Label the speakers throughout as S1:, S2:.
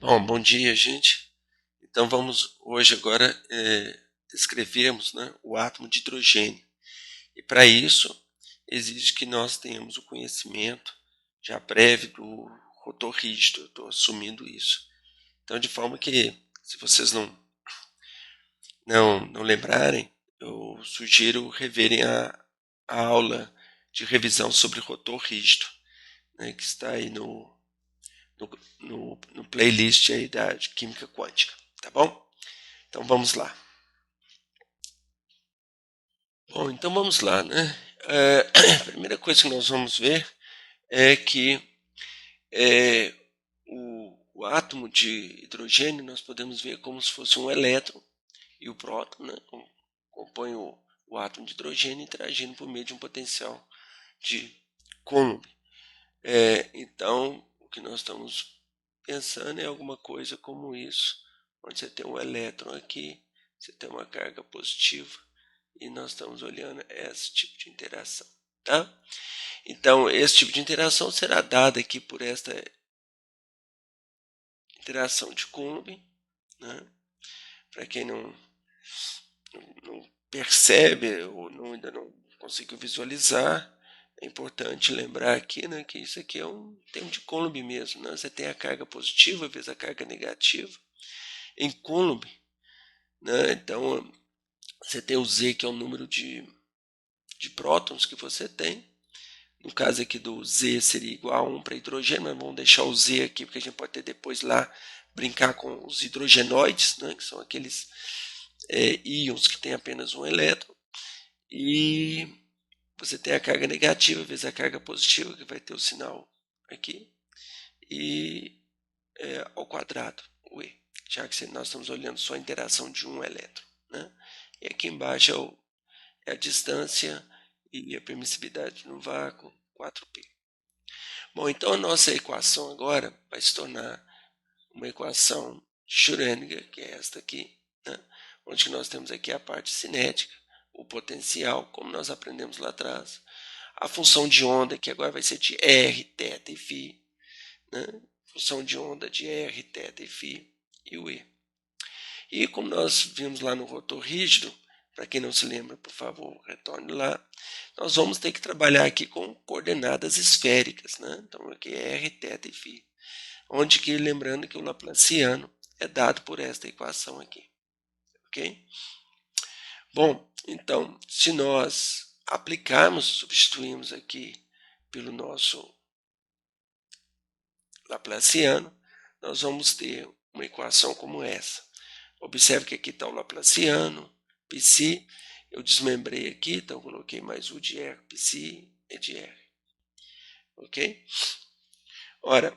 S1: Bom dia, gente. Então vamos hoje agora descrevermos, né, o átomo de hidrogênio. E para isso exige que nós tenhamos o conhecimento já prévio do rotor rígido. Eu estou assumindo isso. Então, de forma que, se vocês não lembrarem, eu sugiro reverem a aula de revisão sobre rotor rígido, né, que está aí no playlist aí da de Química Quântica, tá bom? Então vamos lá. Bom, então vamos lá, né? A primeira coisa que nós vamos ver é que é, o átomo de hidrogênio nós podemos ver como se fosse um elétron e o próton, né, compõe o átomo de hidrogênio interagindo por meio de um potencial de Coulomb. Então, o que nós estamos pensando é alguma coisa como isso, onde você tem um elétron aqui, você tem uma carga positiva e nós estamos olhando esse tipo de interação, tá? Então, esse tipo de interação será dada aqui por esta interação de Coulomb, né? Para quem não percebe ou ainda não conseguiu visualizar, é importante lembrar aqui, né, que isso aqui é um termo de Coulomb mesmo. Né? Você tem a carga positiva vezes a carga negativa em Coulomb. Né? Então, você tem o Z, que é o número de prótons que você tem. No caso aqui do Z seria igual a 1 para hidrogênio, mas vamos deixar o Z aqui, porque a gente pode ter depois lá brincar com os hidrogenoides, né, que são aqueles íons que têm apenas um elétron. E você tem a carga negativa vezes a carga positiva, que vai ter o sinal aqui, e ao quadrado, o E, já que nós estamos olhando só a interação de um elétron. Né? E aqui embaixo é a distância e a permissividade no vácuo, 4π. Bom, então a nossa equação agora vai se tornar uma equação de Schrödinger, que é esta aqui, né? Onde nós temos aqui a parte cinética, o potencial, como nós aprendemos lá atrás, a função de onda, que agora vai ser de R, θ e φ, né? Função de onda de R, θ e φ, e o E. E como nós vimos lá no rotor rígido, para quem não se lembra, por favor, retorne lá, nós vamos ter que trabalhar aqui com coordenadas esféricas, né? Então aqui é R, θ e φ, onde que, lembrando que o Laplaciano é dado por esta equação aqui, ok? Bom, então, se nós aplicarmos, substituirmos aqui pelo nosso Laplaciano, nós vamos ter uma equação como essa. Observe que aqui está o Laplaciano, π, eu desmembrei aqui, então coloquei mais u de R, π e de R. Ok? Ora,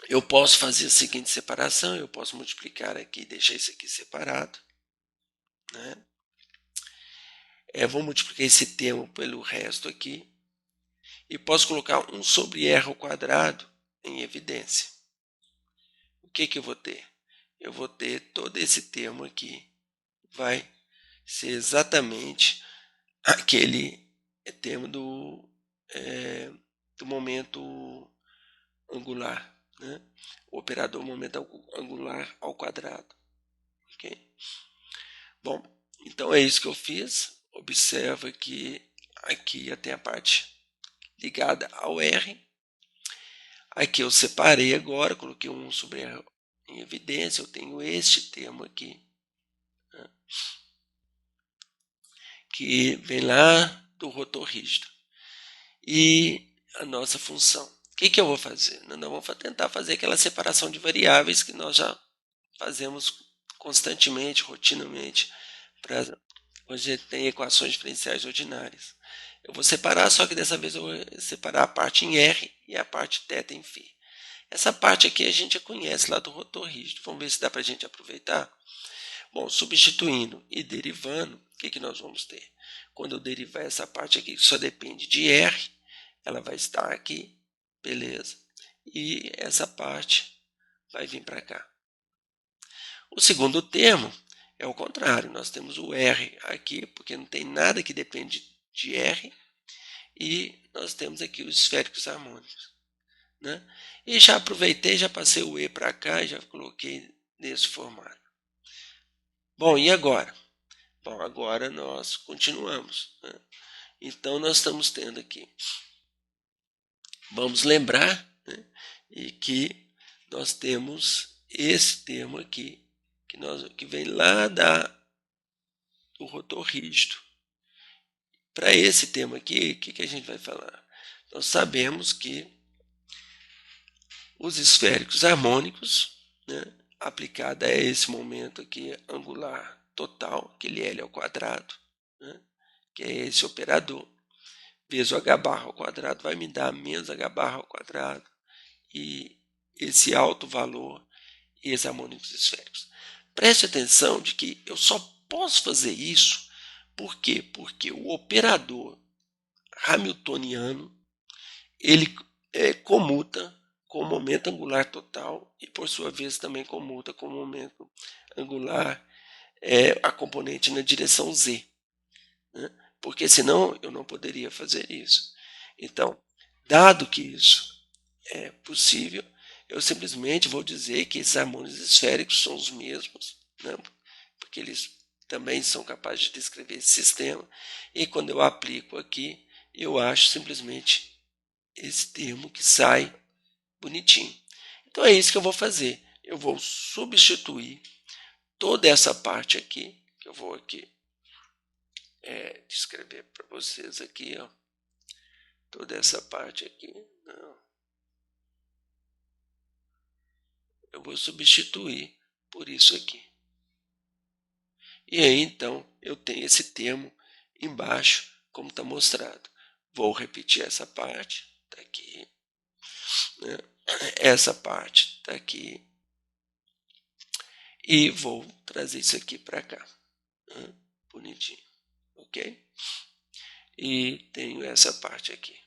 S1: eu posso fazer a seguinte separação, eu posso multiplicar aqui e deixar isso aqui separado. Né? Vou multiplicar esse termo pelo resto aqui. E posso colocar 1 sobre R ao quadrado em evidência. O que eu vou ter? Eu vou ter todo esse termo aqui. Vai ser exatamente aquele termo do momento angular, né? O operador momento angular ao quadrado. Okay? Bom, então é isso que eu fiz. Observa que aqui tem a parte ligada ao R. Aqui eu separei agora, coloquei 1 sobre R em evidência. Eu tenho este termo aqui, né? Que vem lá do rotor rígido. E a nossa função. O que eu vou fazer? Nós vamos tentar fazer aquela separação de variáveis que nós já fazemos constantemente, rotineiramente, para hoje tem equações diferenciais ordinárias. Eu vou separar, só que dessa vez eu vou separar a parte em R e a parte θ em φ. Essa parte aqui a gente já conhece lá do rotor rígido. Vamos ver se dá para a gente aproveitar. Bom, substituindo e derivando, o que nós vamos ter? Quando eu derivar essa parte aqui, que só depende de R, ela vai estar aqui, beleza? E essa parte vai vir para cá. O segundo termo é o contrário. Nós temos o R aqui, porque não tem nada que depende de R. E nós temos aqui os esféricos harmônicos. né? E já aproveitei, já passei o E para cá e já coloquei nesse formato. Bom, e agora? Bom, agora nós continuamos, né? Então nós estamos tendo aqui. Vamos lembrar, né, e que nós temos esse termo aqui, que vem lá do rotor rígido. Para esse termo aqui, o que a gente vai falar? Nós sabemos que os esféricos harmônicos, né, aplicada a esse momento aqui angular total, aquele L ao quadrado, né, que é esse operador, vezes o h barra ao quadrado vai me dar menos h barra ao quadrado, e esse alto valor e esses harmônicos esféricos. Preste atenção de que eu só posso fazer isso, por quê? Porque o operador hamiltoniano, ele comuta com o momento angular total e, por sua vez, também comuta com o momento angular, a componente na direção z, né? Porque senão eu não poderia fazer isso. Então, dado que isso é possível, eu simplesmente vou dizer que esses harmônicos esféricos são os mesmos, né? Porque eles também são capazes de descrever esse sistema, e quando eu aplico aqui, eu acho simplesmente esse termo que sai bonitinho. Então é isso que eu vou fazer. Eu vou substituir toda essa parte aqui, que eu vou aqui descrever para vocês aqui, ó. Toda essa parte aqui, não. Eu vou substituir por isso aqui. E aí, então, eu tenho esse termo embaixo, como está mostrado. Vou repetir essa parte, está aqui, né? Essa parte está aqui, e vou trazer isso aqui para cá, né? Bonitinho, ok? E tenho essa parte aqui,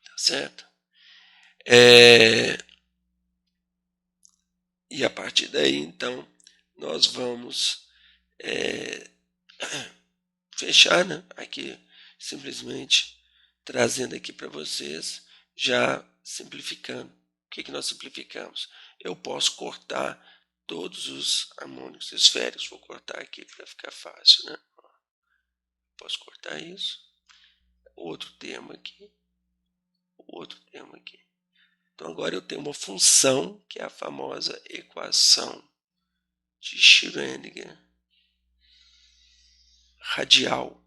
S1: tá certo? E a partir daí, então, nós vamos fechar, né? Aqui, simplesmente trazendo aqui para vocês, já simplificando. O que nós simplificamos? Eu posso cortar todos os harmônicos esféricos. Vou cortar aqui para ficar fácil, né? Posso cortar isso. Outro termo aqui. Outro termo aqui. Então agora eu tenho uma função, que é a famosa equação de Schrödinger radial,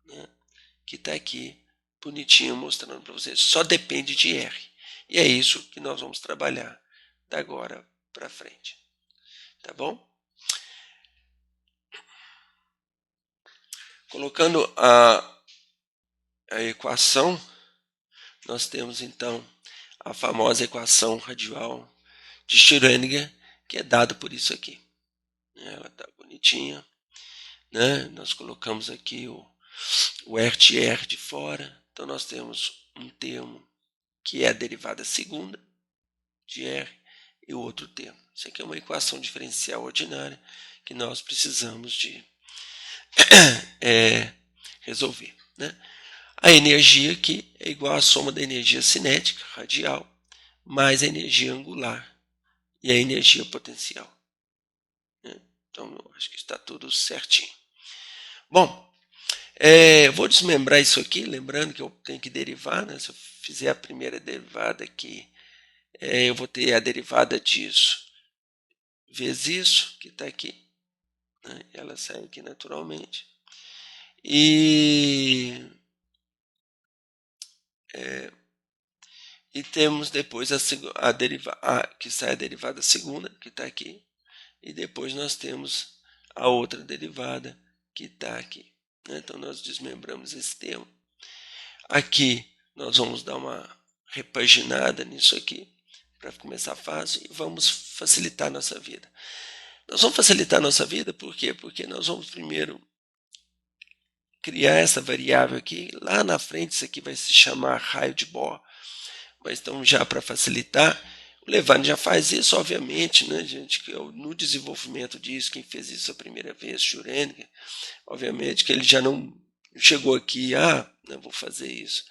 S1: né? Que está aqui bonitinho mostrando para vocês. Só depende de R. E é isso que nós vamos trabalhar da agora para frente. Tá bom? Colocando a equação, nós temos então a famosa equação radial de Schrödinger, que é dada por isso aqui. Ela está bonitinha, né? Nós colocamos aqui o RTR de fora, então nós temos um termo que é a derivada segunda de R e o outro termo. Isso aqui é uma equação diferencial ordinária que nós precisamos de resolver, né? A energia aqui é igual à soma da energia cinética radial mais a energia angular e a energia potencial, né? Então eu acho que está tudo certinho. Bom, vou desmembrar isso aqui, lembrando que eu tenho que derivar, né? Se eu fizer a primeira derivada aqui, eu vou ter a derivada disso vezes isso que está aqui, né? Ela sai aqui naturalmente. E temos depois que sai a derivada segunda, que está aqui, e depois nós temos a outra derivada que está aqui, né? Então nós desmembramos esse termo. Aqui nós vamos dar uma repaginada nisso aqui, para começar fácil, e vamos facilitar a nossa vida. Nós vamos facilitar a nossa vida por quê? Porque nós vamos primeiro criar essa variável aqui. Lá na frente isso aqui vai se chamar raio de Bohr, mas então já para facilitar, o Levane já faz isso, obviamente, né, gente, que no desenvolvimento disso, quem fez isso a primeira vez, Schrödinger, obviamente que ele já não chegou aqui, não vou fazer isso,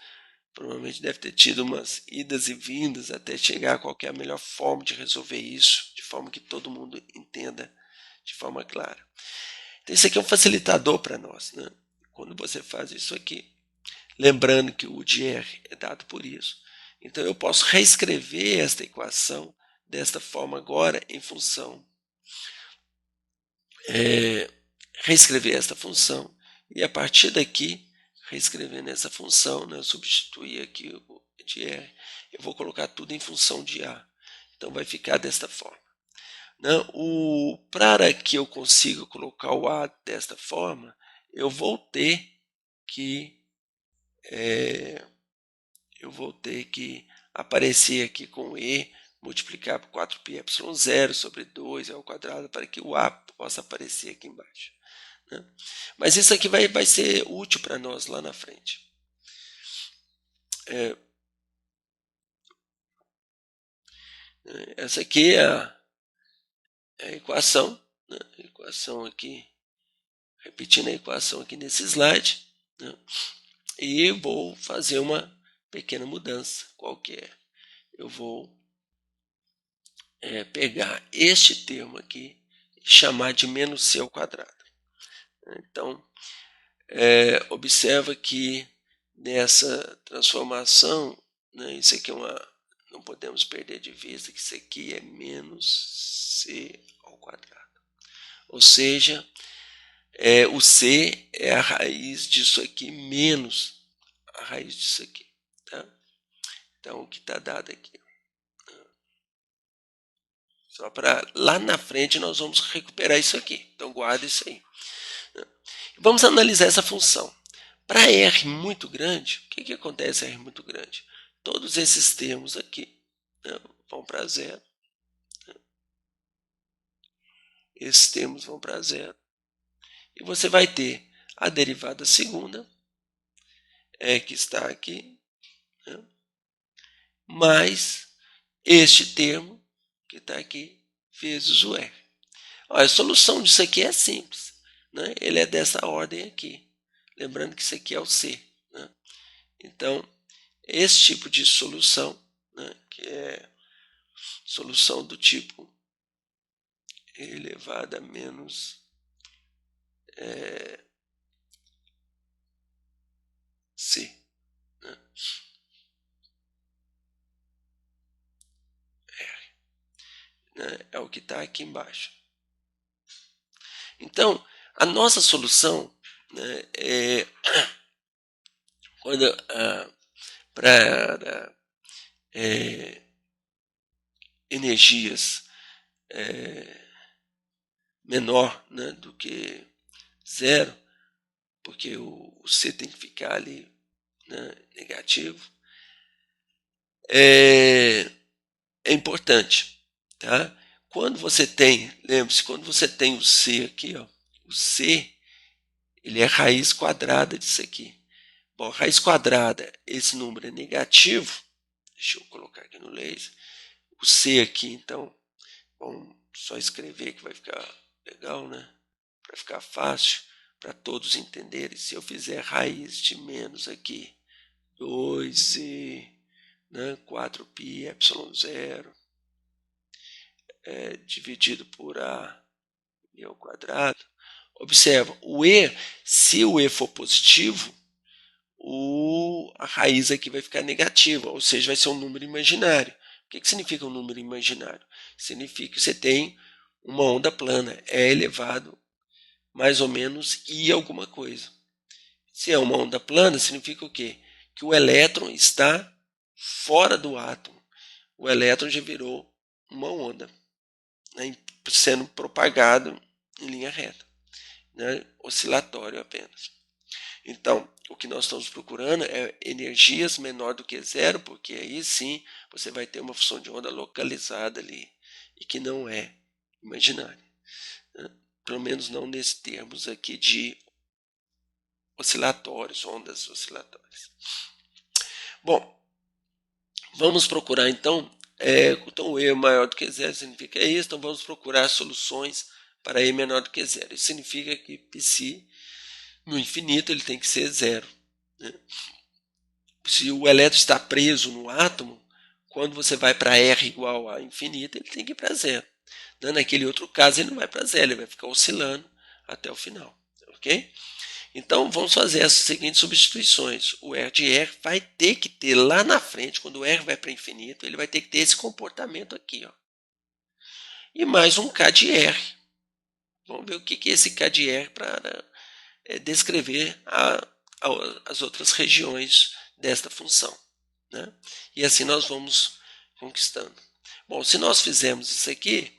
S1: provavelmente deve ter tido umas idas e vindas até chegar a qual que é a melhor forma de resolver isso, de forma que todo mundo entenda de forma clara. Então isso aqui é um facilitador para nós, né? Quando você faz isso aqui, lembrando que o de R é dado por isso, então eu posso reescrever esta equação desta forma agora em função, reescrever esta função, e a partir daqui, reescrevendo essa função, né, eu substituir aqui o de R, eu vou colocar tudo em função de A. Então vai ficar desta forma. Para que eu consiga colocar o A desta forma, eu vou ter que aparecer aqui com E, multiplicar por 4πε0 sobre 2 ao quadrado, para que o A possa aparecer aqui embaixo, né? Mas isso aqui vai ser útil para nós lá na frente. Essa aqui é a equação, né? A equação aqui, repetindo a equação aqui nesse slide, né? E vou fazer uma pequena mudança qualquer. Eu vou pegar este termo aqui e chamar de menos c ao quadrado. Então, observa que nessa transformação, né, isso aqui não podemos perder de vista que isso aqui é menos c ao quadrado. Ou seja, o c é a raiz disso aqui menos a raiz disso aqui. Tá? Então, o que está dado aqui. Só para lá na frente nós vamos recuperar isso aqui. Então, guarda isso aí. Vamos analisar essa função. Para R muito grande, o que acontece em R muito grande? Todos esses termos aqui, né, vão para zero. Esses termos vão para zero. E você vai ter a derivada segunda, que está aqui, né, mais este termo, que está aqui, vezes o R. Olha, a solução disso aqui é simples, né? Ele é dessa ordem aqui. Lembrando que isso aqui é o C. Né? Então, esse tipo de solução, né, que é solução do tipo e elevado a menos C. Né? R. Né? É o que está aqui embaixo. Então, a nossa solução, né, quando para energias menor, né, do que zero, porque o C tem que ficar ali, né, negativo, é importante, tá? Quando você tem, lembre-se, quando você tem o C aqui, ó, o C, ele é raiz quadrada disso aqui. Bom, raiz quadrada, esse número é negativo, deixa eu colocar aqui no laser, o C aqui, então, vamos só escrever que vai ficar legal, né? Para ficar fácil, para todos entenderem. Se eu fizer raiz de menos aqui, 2e, né, 4πε0, dividido por A e ao quadrado. Observa, se o E for positivo, a raiz aqui vai ficar negativa, ou seja, vai ser um número imaginário. O que significa um número imaginário? Significa que você tem uma onda plana, é elevado mais ou menos i alguma coisa. Se é uma onda plana, significa o quê? Que o elétron está fora do átomo. O elétron já virou uma onda, né, sendo propagado em linha reta, né, oscilatório apenas. Então, o que nós estamos procurando é energias menor do que zero, porque aí sim você vai ter uma função de onda localizada ali, e que não é imaginária, né? Pelo menos não nesses termos aqui de oscilatórios, ondas oscilatórias. Bom, vamos procurar então, então E maior do que zero significa isso, então vamos procurar soluções para E menor do que zero. Isso significa que psi no infinito ele tem que ser zero, né? se o elétron está preso no átomo, quando você vai para R igual a infinito, ele tem que ir para zero. Naquele outro caso, ele não vai para zero, ele vai ficar oscilando até o final. Ok? Então, vamos fazer as seguintes substituições. O R de R vai ter que ter lá na frente, quando o R vai para infinito, ele vai ter que ter esse comportamento aqui. Ó. E mais um K de R. Vamos ver o que é esse K de R para descrever as outras regiões desta função. Né? E assim nós vamos conquistando. Bom, se nós fizermos isso aqui,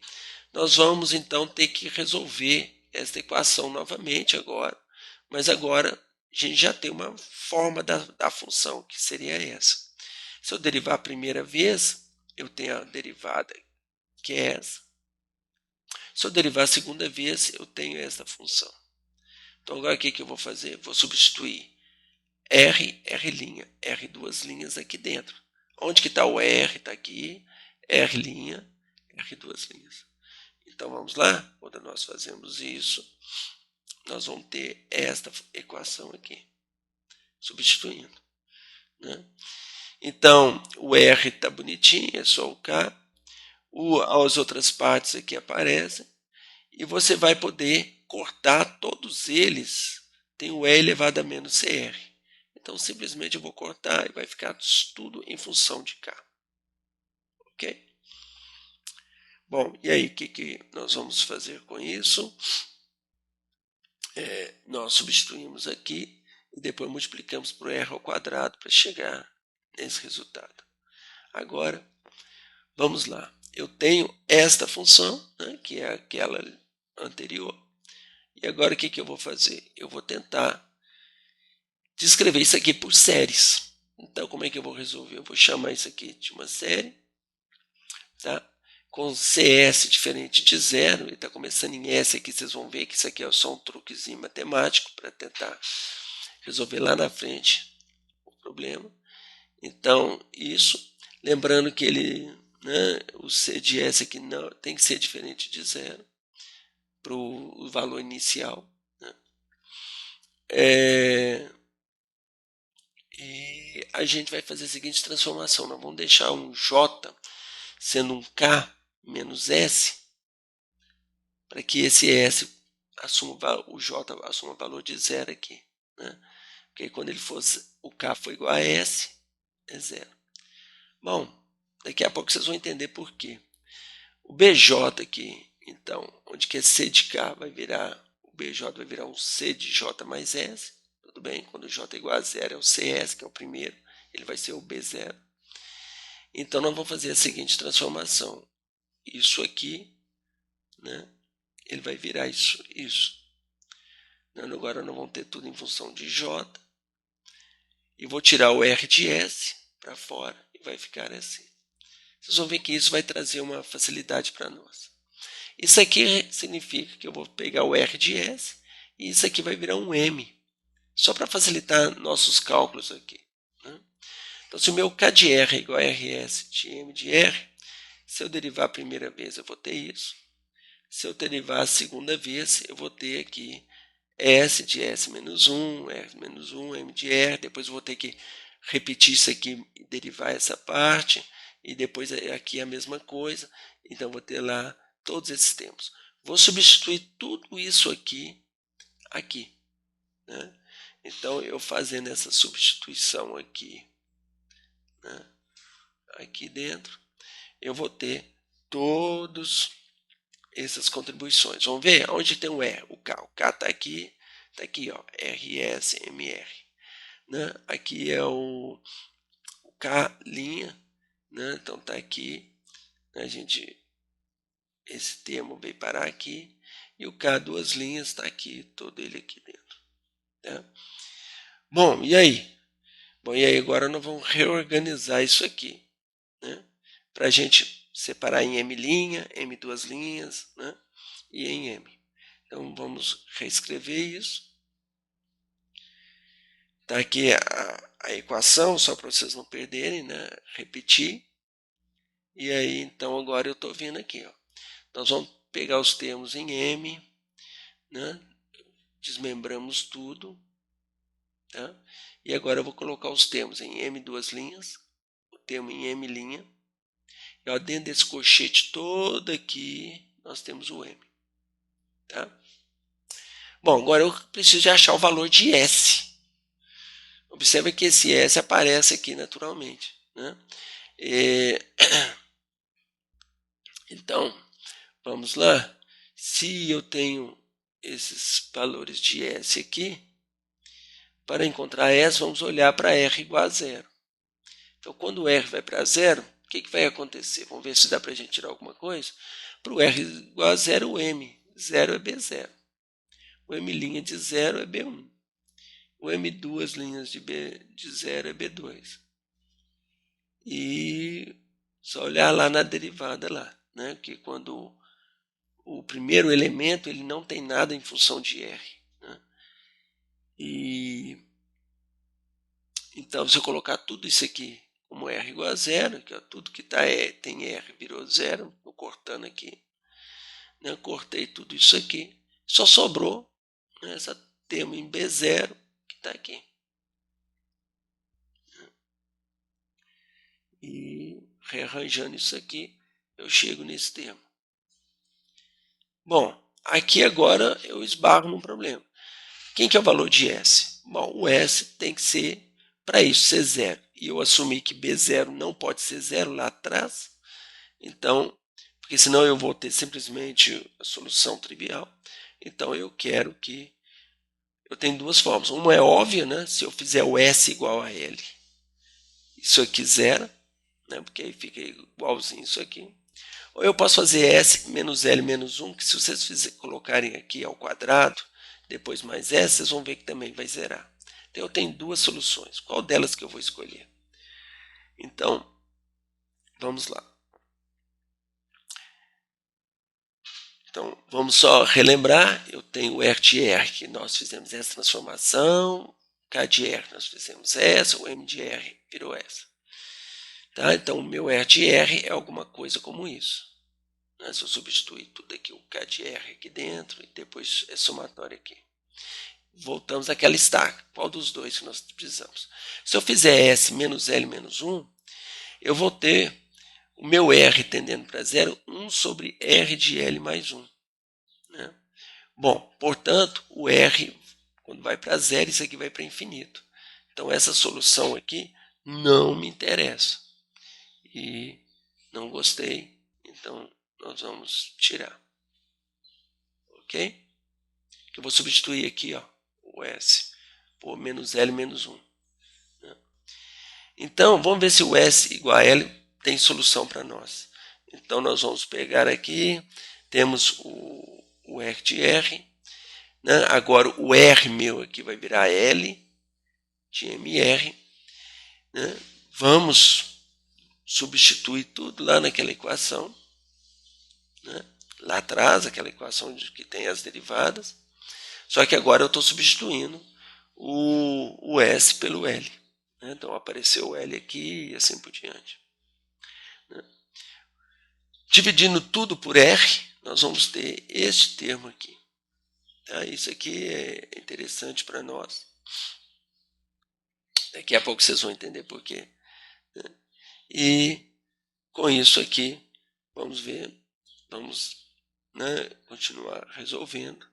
S1: nós vamos então ter que resolver esta equação novamente agora, mas agora a gente já tem uma forma da função, que seria essa. Se eu derivar a primeira vez, eu tenho a derivada, que é essa. Se eu derivar a segunda vez, eu tenho essa função. Então agora o que eu vou fazer? Vou substituir R duas linhas aqui dentro. Onde que está o R? Está aqui, R', R duas linhas. Então vamos lá? Quando nós fazemos isso, nós vamos ter esta equação aqui, substituindo. Né? Então o R está bonitinho, é só o K. As outras partes aqui aparecem. E você vai poder cortar todos eles. Tem o E elevado a menos CR. Então simplesmente eu vou cortar e vai ficar tudo em função de K. Ok? Bom, e aí o que nós vamos fazer com isso? Nós substituímos aqui e depois multiplicamos por R ao quadrado para chegar nesse resultado. Agora, vamos lá. Eu tenho esta função, né, que é aquela anterior. E agora o que eu vou fazer? Eu vou tentar descrever isso aqui por séries. Então, como é que eu vou resolver? Eu vou chamar isso aqui de uma série, tá? Com CS diferente de zero, ele está começando em S aqui, vocês vão ver que isso aqui é só um truquezinho matemático para tentar resolver lá na frente o problema. Então, isso, lembrando que ele, né, o C de S aqui não, tem que ser diferente de zero para o valor inicial. Né? E a gente vai fazer a seguinte transformação. Nós vamos deixar um J sendo um K menos S, para que esse S assuma, o J assuma o valor de zero aqui. Né? Porque quando ele fosse, o K for igual a S, é zero. Bom, daqui a pouco vocês vão entender por quê. O BJ aqui, então, onde que é C de K vai virar, o BJ vai virar um C de J mais S. Tudo bem? Quando o J é igual a zero, é o CS, que é o primeiro, ele vai ser o B0. Então, nós vamos fazer a seguinte transformação. Isso aqui, né, ele vai virar isso. Agora nós vamos ter tudo em função de J. E vou tirar o R de S para fora e vai ficar assim. Vocês vão ver que isso vai trazer uma facilidade para nós. Isso aqui significa que eu vou pegar o R de S e isso aqui vai virar um M. Só para facilitar nossos cálculos aqui. Né? Então, se o meu K de R é igual a RS de M de R, se eu derivar a primeira vez, eu vou ter isso. Se eu derivar a segunda vez, eu vou ter aqui S de S menos 1, R menos 1, M de R. Depois eu vou ter que repetir isso aqui e derivar essa parte. E depois aqui a mesma coisa. Então, vou ter lá todos esses termos. Vou substituir tudo isso aqui. Né? Então, eu fazendo essa substituição aqui, né, aqui dentro, eu vou ter todas essas contribuiçõ't. Vamos ver onde tem o E, o K. O K está aqui, ó, RSMR. Né? Aqui é o K', né? Então está aqui, né? Esse termo veio parar aqui, e o K duas linhas está aqui, todo ele aqui dentro. Né? Bom, e aí? Bom, e aí agora nós vamos reorganizar isso aqui, né? Para a gente separar em M', M duas linhas, né? E em M. Então vamos reescrever isso. Tá aqui a equação, só para vocês não perderem, né? Repetir. E aí, então agora eu estou vindo aqui, ó. Nós vamos pegar os termos em M, né? Desmembramos tudo. Tá? E agora eu vou colocar os termos em M duas linhas, o termo em M linha. E ó, dentro desse colchete todo aqui, nós temos o M. Tá? Bom, agora eu preciso de achar o valor de S. Observe que esse S aparece aqui naturalmente. Né? Então, vamos lá. Se eu tenho esses valores de S aqui, para encontrar S, vamos olhar para R igual a zero. Então, quando o R vai para zero, o que vai acontecer? Vamos ver se dá para a gente tirar alguma coisa. Para o R igual a zero, o M. Zero é B0. O M' de zero é B1. O M duas linhas de zero é B2. E só olhar lá na derivada lá, né? Que quando o primeiro elemento ele não tem nada em função de R. Né? E então, se eu colocar tudo isso aqui como R igual a zero, que é tudo que tem R virou zero, estou cortando aqui, né? Cortei tudo isso aqui, só sobrou, né, essa termo em B0 que está aqui. E rearranjando isso aqui, eu chego nesse termo. Bom, aqui agora eu esbarro num problema. Quem que é o valor de S? Bom, o S tem que ser, para isso, ser zero. E eu assumi que B0 não pode ser zero lá atrás. Então, porque senão eu vou ter simplesmente a solução trivial. Então, eu quero que... Eu tenho duas formas. Uma é óbvia, né? Se eu fizer o S igual a L, isso aqui zero, né? Porque aí fica igualzinho isso aqui. Ou eu posso fazer S menos L menos 1, que se vocês colocarem aqui ao quadrado, depois mais S, vocês vão ver que também vai zerar. Então eu tenho duas soluções. Qual delas que eu vou escolher? Então, vamos lá. Então, vamos só relembrar. Eu tenho o R de R, que nós fizemos essa transformação. K de R, nós fizemos essa. O M de R virou essa. Tá? Então, o meu R de R é alguma coisa como isso. Se eu substituir tudo aqui, o K de R aqui dentro, e depois é somatório aqui. Voltamos àquela estaca. Qual dos dois que nós precisamos? Se eu fizer S menos L menos 1, eu vou ter o meu R tendendo para zero, 1 sobre R de L mais 1. Né? Bom, portanto, o R, quando vai para zero, isso aqui vai para infinito. Então, essa solução aqui não me interessa. E não gostei, então nós vamos tirar. Ok? Eu vou substituir aqui ó, o S por menos L menos 1. Né? Então, vamos ver se o S igual a L tem solução para nós. Então, nós vamos pegar aqui, temos o R de R. Né? Agora, o R meu aqui vai virar L de MR. Né? Vamos substituir tudo lá naquela equação. Né? Lá atrás, aquela equação que tem as derivadas. Só que agora eu estou substituindo o S pelo L. Né? Então apareceu o L aqui e assim por diante. Né? Dividindo tudo por R, nós vamos ter este termo aqui. Tá? Isso aqui é interessante para nós. Daqui a pouco vocês vão entender por quê. Né? E com isso aqui, vamos ver, vamos né, continuar resolvendo.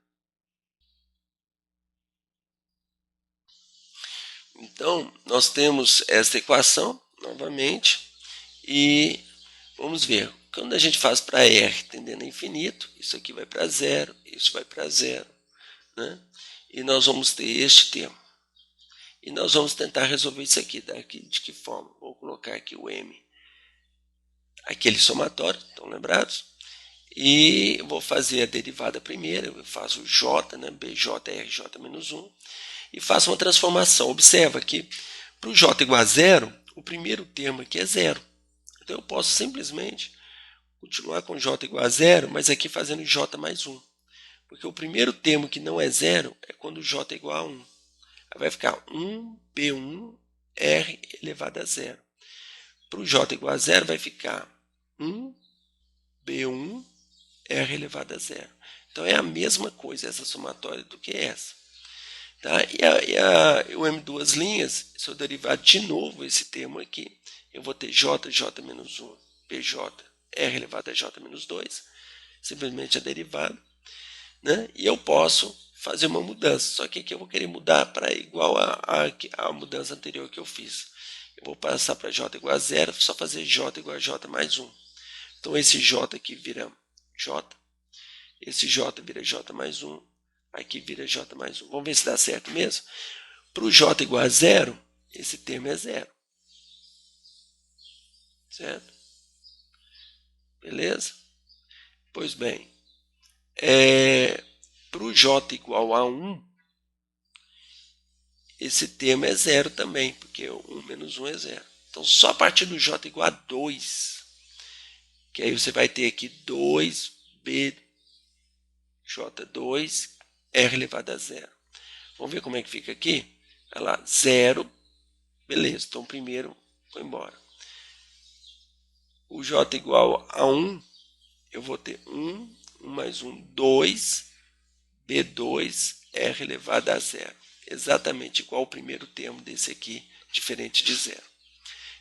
S1: Então, nós temos esta equação, novamente, e vamos ver. Quando a gente faz para R tendendo a infinito, isso aqui vai para zero, isso vai para zero. Né? E nós vamos ter este termo. E nós vamos tentar resolver isso aqui. De que forma? Vou colocar aqui o M, aquele somatório, estão lembrados? E vou fazer a derivada primeiro, eu faço o J, né, BJRJ menos 1, e faço uma transformação. Observa que para o J igual a zero, o primeiro termo aqui é zero. Então eu posso simplesmente continuar com J igual a zero, mas aqui fazendo J mais 1. Porque o primeiro termo que não é zero é quando J é igual a 1. Aí vai ficar 1B1 R elevado a zero. Para o J igual a zero vai ficar 1B1 R elevado a zero. Então é a mesma coisa essa somatória do que essa. Tá? O M2', se eu derivar de novo esse termo aqui, eu vou ter J menos 1, PJ, R elevado a J menos 2, simplesmente a derivada, né? E eu posso fazer uma mudança, só que aqui eu vou querer mudar para igual a mudança anterior que eu fiz. Eu vou passar para J igual a 0, só fazer J igual a J mais 1. Então esse J aqui vira J, esse J vira J mais 1, aqui vira J mais 1. Vamos ver se dá certo mesmo? Para o J igual a 0, esse termo é 0. Certo? Beleza? Pois bem, para o J igual a 1, esse termo é 0 também, porque 1 menos 1 é 0. Então, só a partir do J igual a 2, que aí você vai ter aqui 2BJ2, R elevado a 0. Vamos ver como é que fica aqui? Olha lá, 0, beleza, então primeiro foi embora. O J igual a 1, eu vou ter 1 mais 1, 2, B2, R elevado a 0. Exatamente igual ao primeiro termo desse aqui, diferente de 0.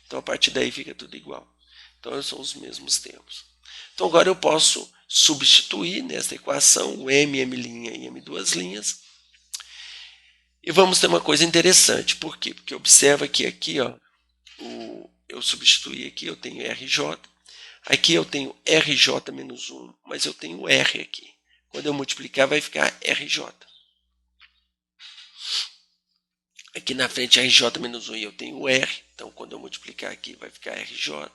S1: Então, a partir daí fica tudo igual. Então, são os mesmos termos. Então, agora eu posso substituir nessa equação o M, M' e M2'. E vamos ter uma coisa interessante. Por quê? Porque observa que aqui, ó, eu substituí aqui, eu tenho RJ. Aqui eu tenho RJ menos 1, mas eu tenho R aqui. Quando eu multiplicar, vai ficar RJ. Aqui na frente RJ menos 1 e eu tenho R. Então, quando eu multiplicar aqui, vai ficar RJ.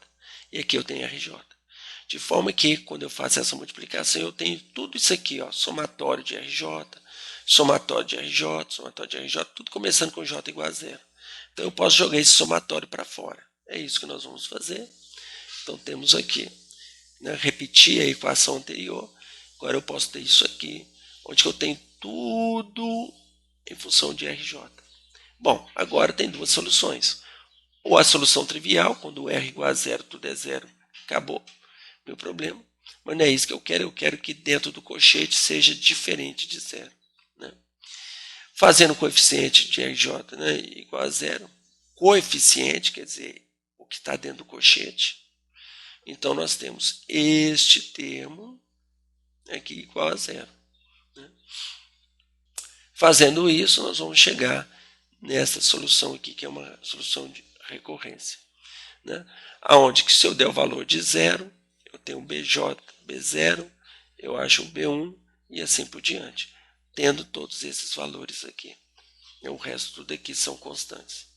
S1: E aqui eu tenho RJ. De forma que, quando eu faço essa multiplicação, eu tenho tudo isso aqui, ó, somatório de RJ, somatório de RJ, somatório de RJ, tudo começando com J igual a 0. Então, eu posso jogar esse somatório para fora. É isso que nós vamos fazer. Então, temos aqui, né, repetir a equação anterior. Agora eu posso ter isso aqui, onde eu tenho tudo em função de RJ. Bom, agora tem duas soluções. Ou a solução trivial, quando o R igual a 0, tudo é 0, acabou meu problema. Mas não é isso que eu quero que dentro do colchete seja diferente de 0. Né? Fazendo o coeficiente de RJ, né, igual a 0, coeficiente, quer dizer, o que está dentro do colchete. Então, nós temos este termo aqui igual a 0. Né? Fazendo isso, nós vamos chegar nessa solução aqui, que é uma solução de recorrência. Né? Onde que se eu der o valor de 0, eu tenho BJ, B0, eu acho o B1 e assim por diante, tendo todos esses valores aqui. E o resto tudo aqui são constantes.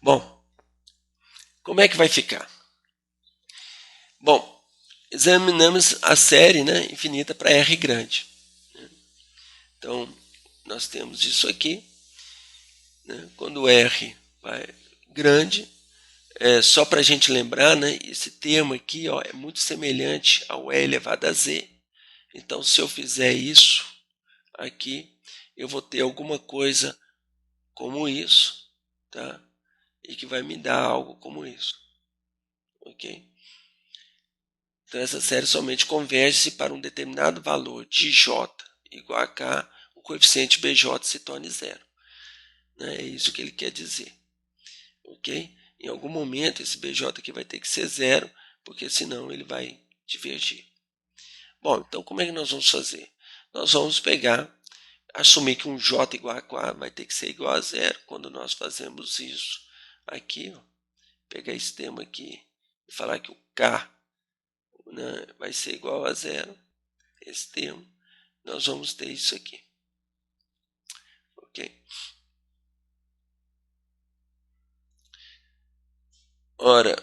S1: Bom, como é que vai ficar? Bom, examinamos a série, né, infinita para R grande. Então, nós temos isso aqui. Né, quando R vai grande, só para a gente lembrar, né, esse termo aqui, ó, é muito semelhante ao E elevado a Z. Então, se eu fizer isso aqui, eu vou ter alguma coisa como isso, tá? E que vai me dar algo como isso, ok? Então, essa série somente converge-se para um determinado valor de J igual a K, o coeficiente BJ se torne zero. Né? É isso que ele quer dizer, ok? Em algum momento, esse BJ aqui vai ter que ser zero, porque senão ele vai divergir. Bom, então como é que nós vamos fazer? Nós vamos pegar, assumir que um J igual a K vai ter que ser igual a zero. Quando nós fazemos isso aqui, ó, pegar esse termo aqui e falar que o K, né, vai ser igual a zero, esse termo, nós vamos ter isso aqui. Ok? Ora,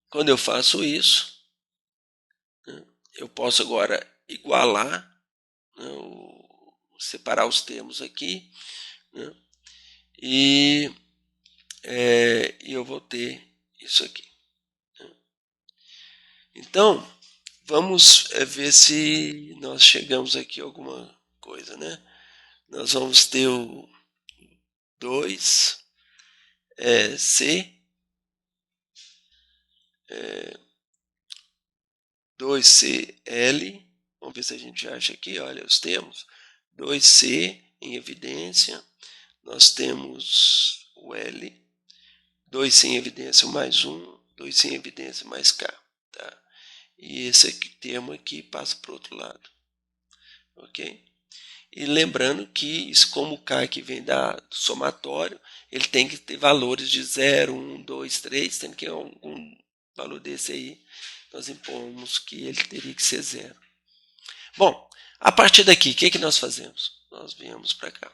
S1: quando eu faço isso, né, eu posso agora igualar, né, separar os termos aqui, né, e eu vou ter isso aqui. Né. Então, vamos ver se nós chegamos aqui a alguma coisa, né? Nós vamos ter o 2C, 2CL, Vamos ver se a gente acha aqui. Olha, nós temos 2C em evidência. Nós temos o L. 2C em evidência mais 1. 2C em evidência mais K. Tá? E esse aqui, termo aqui passa para o outro lado. Ok? E lembrando que isso, como o K que vem do somatório, ele tem que ter valores de 0, 1, 2, 3, tendo que algum valor desse aí, nós impomos que ele teria que ser 0. Bom, a partir daqui, o que nós fazemos? Nós viemos para cá.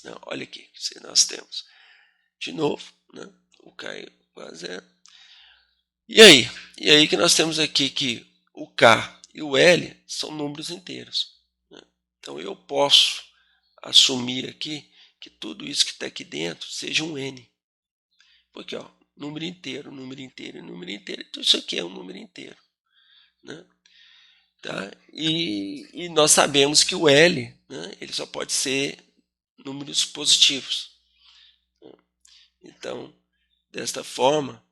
S1: Não, olha aqui, se nós temos de novo, né, o K igual a 0. E aí que nós temos aqui que o K e o L são números inteiros. Né? Então eu posso assumir aqui que tudo isso que está aqui dentro seja um N. Porque, ó, número inteiro, número inteiro e número inteiro, então isso aqui é um número inteiro. Né? Tá? E nós sabemos que o L, né, ele só pode ser números positivos. Então, desta forma,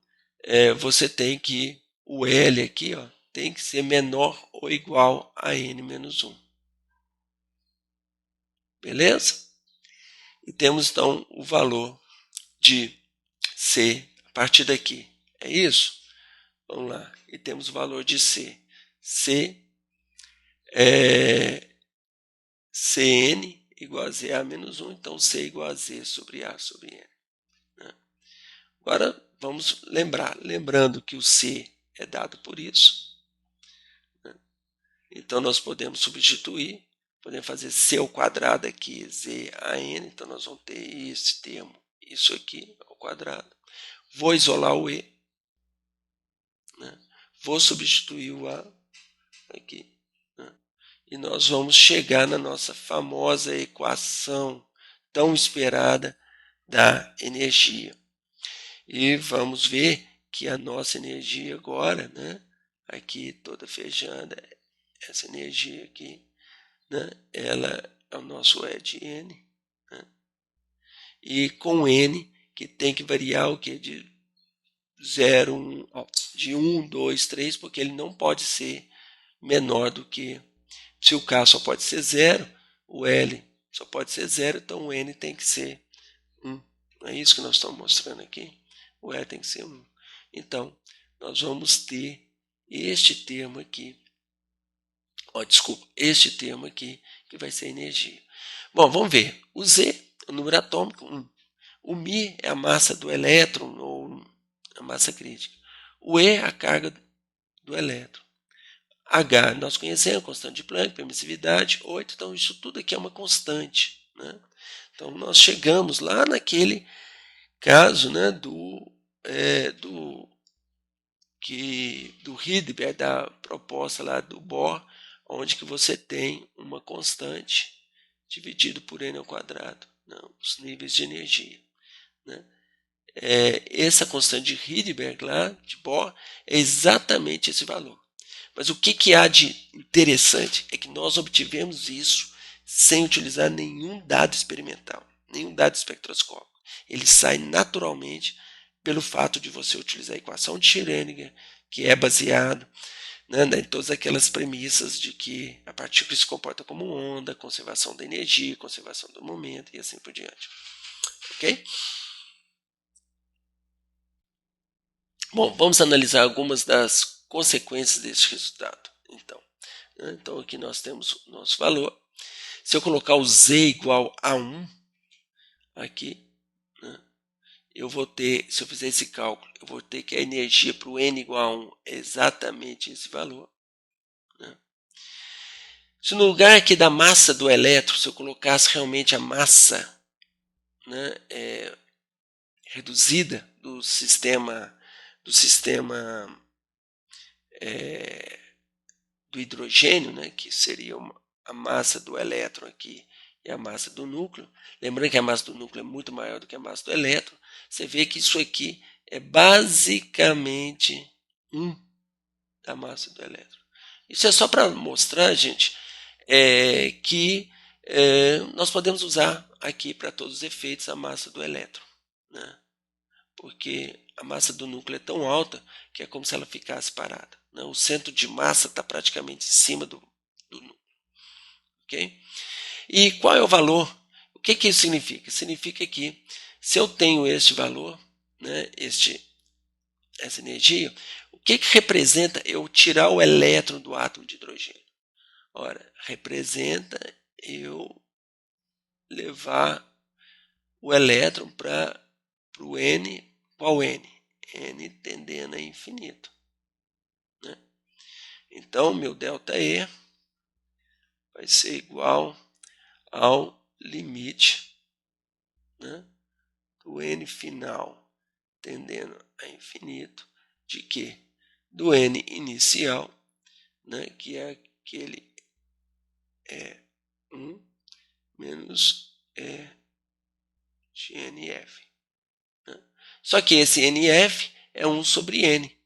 S1: você tem que o L aqui, ó, tem que ser menor ou igual a N menos 1. Beleza? E temos então o valor de C a partir daqui. É isso? Vamos lá. E temos o valor de C. C é Cn igual a ZA menos 1. Então, C igual a Z sobre A sobre N. Né? Agora, vamos lembrando que o C é dado por isso. Né? Então, nós podemos substituir. Podemos fazer C ao quadrado aqui, ZAN. Então, nós vamos ter esse termo, isso aqui ao quadrado. Vou isolar o E. Né? Vou substituir o A aqui. Né? E nós vamos chegar na nossa famosa equação tão esperada da energia. E vamos ver que a nossa energia agora, né, aqui toda fechada, essa energia aqui, né, ela é o nosso E de N. Né? E com N, que tem que variar o que? De 0, 1, de 1, 2, 3, porque ele não pode ser menor do que, se o K só pode ser 0, o L só pode ser 0, então o N tem que ser 1. É isso que nós estamos mostrando aqui. O E tem que ser 1. Então, nós vamos ter este termo aqui. Este termo aqui, que vai ser energia. Bom, vamos ver. O Z é o número atômico 1. O μ é a massa do elétron, ou a massa crítica. O E é a carga do elétron. H nós conhecemos, constante de Planck, permissividade, 8. Então, isso tudo aqui é uma constante. Né? Então, nós chegamos lá naquele caso, né, do Rydberg, da proposta lá do Bohr, onde que você tem uma constante dividido por n ao quadrado, né, os níveis de energia. Né? Essa constante de Rydberg lá, de Bohr, é exatamente esse valor. Mas o que há de interessante é que nós obtivemos isso sem utilizar nenhum dado experimental, nenhum dado espectroscópico. Ele sai naturalmente pelo fato de você utilizar a equação de Schrödinger, que é baseado, né, em todas aquelas premissas de que a partícula se comporta como onda, conservação da energia, conservação do momento e assim por diante. Ok? Bom, vamos analisar algumas das consequências desse resultado. Então aqui nós temos o nosso valor. Se eu colocar o Z igual a 1, aqui, né, eu vou ter, se eu fizer esse cálculo, eu vou ter que a energia para o N igual a 1 é exatamente esse valor. Né? Se no lugar aqui da massa do elétron, se eu colocasse realmente a massa, né, reduzida do sistema do hidrogênio, né, que seria a massa do elétron aqui e a massa do núcleo, lembrando que a massa do núcleo é muito maior do que a massa do elétron, você vê que isso aqui é basicamente 1 da massa do elétron. Isso é só para mostrar, gente, que nós podemos usar aqui para todos os efeitos a massa do elétron, né? Porque a massa do núcleo é tão alta que é como se ela ficasse parada. Né? O centro de massa está praticamente em cima do ok? E qual é o valor? O que isso significa? Significa que se eu tenho este valor, né, essa energia, o que representa eu tirar o elétron do átomo de hidrogênio? Ora, representa eu levar o elétron para o N. Qual N? N tendendo a infinito. Né? Então, meu ΔE vai ser igual ao limite, né, do N final tendendo a infinito, de quê? Do N inicial, né, que é aquele E1 menos EGNF. Né? Só que esse NF é 1 sobre N.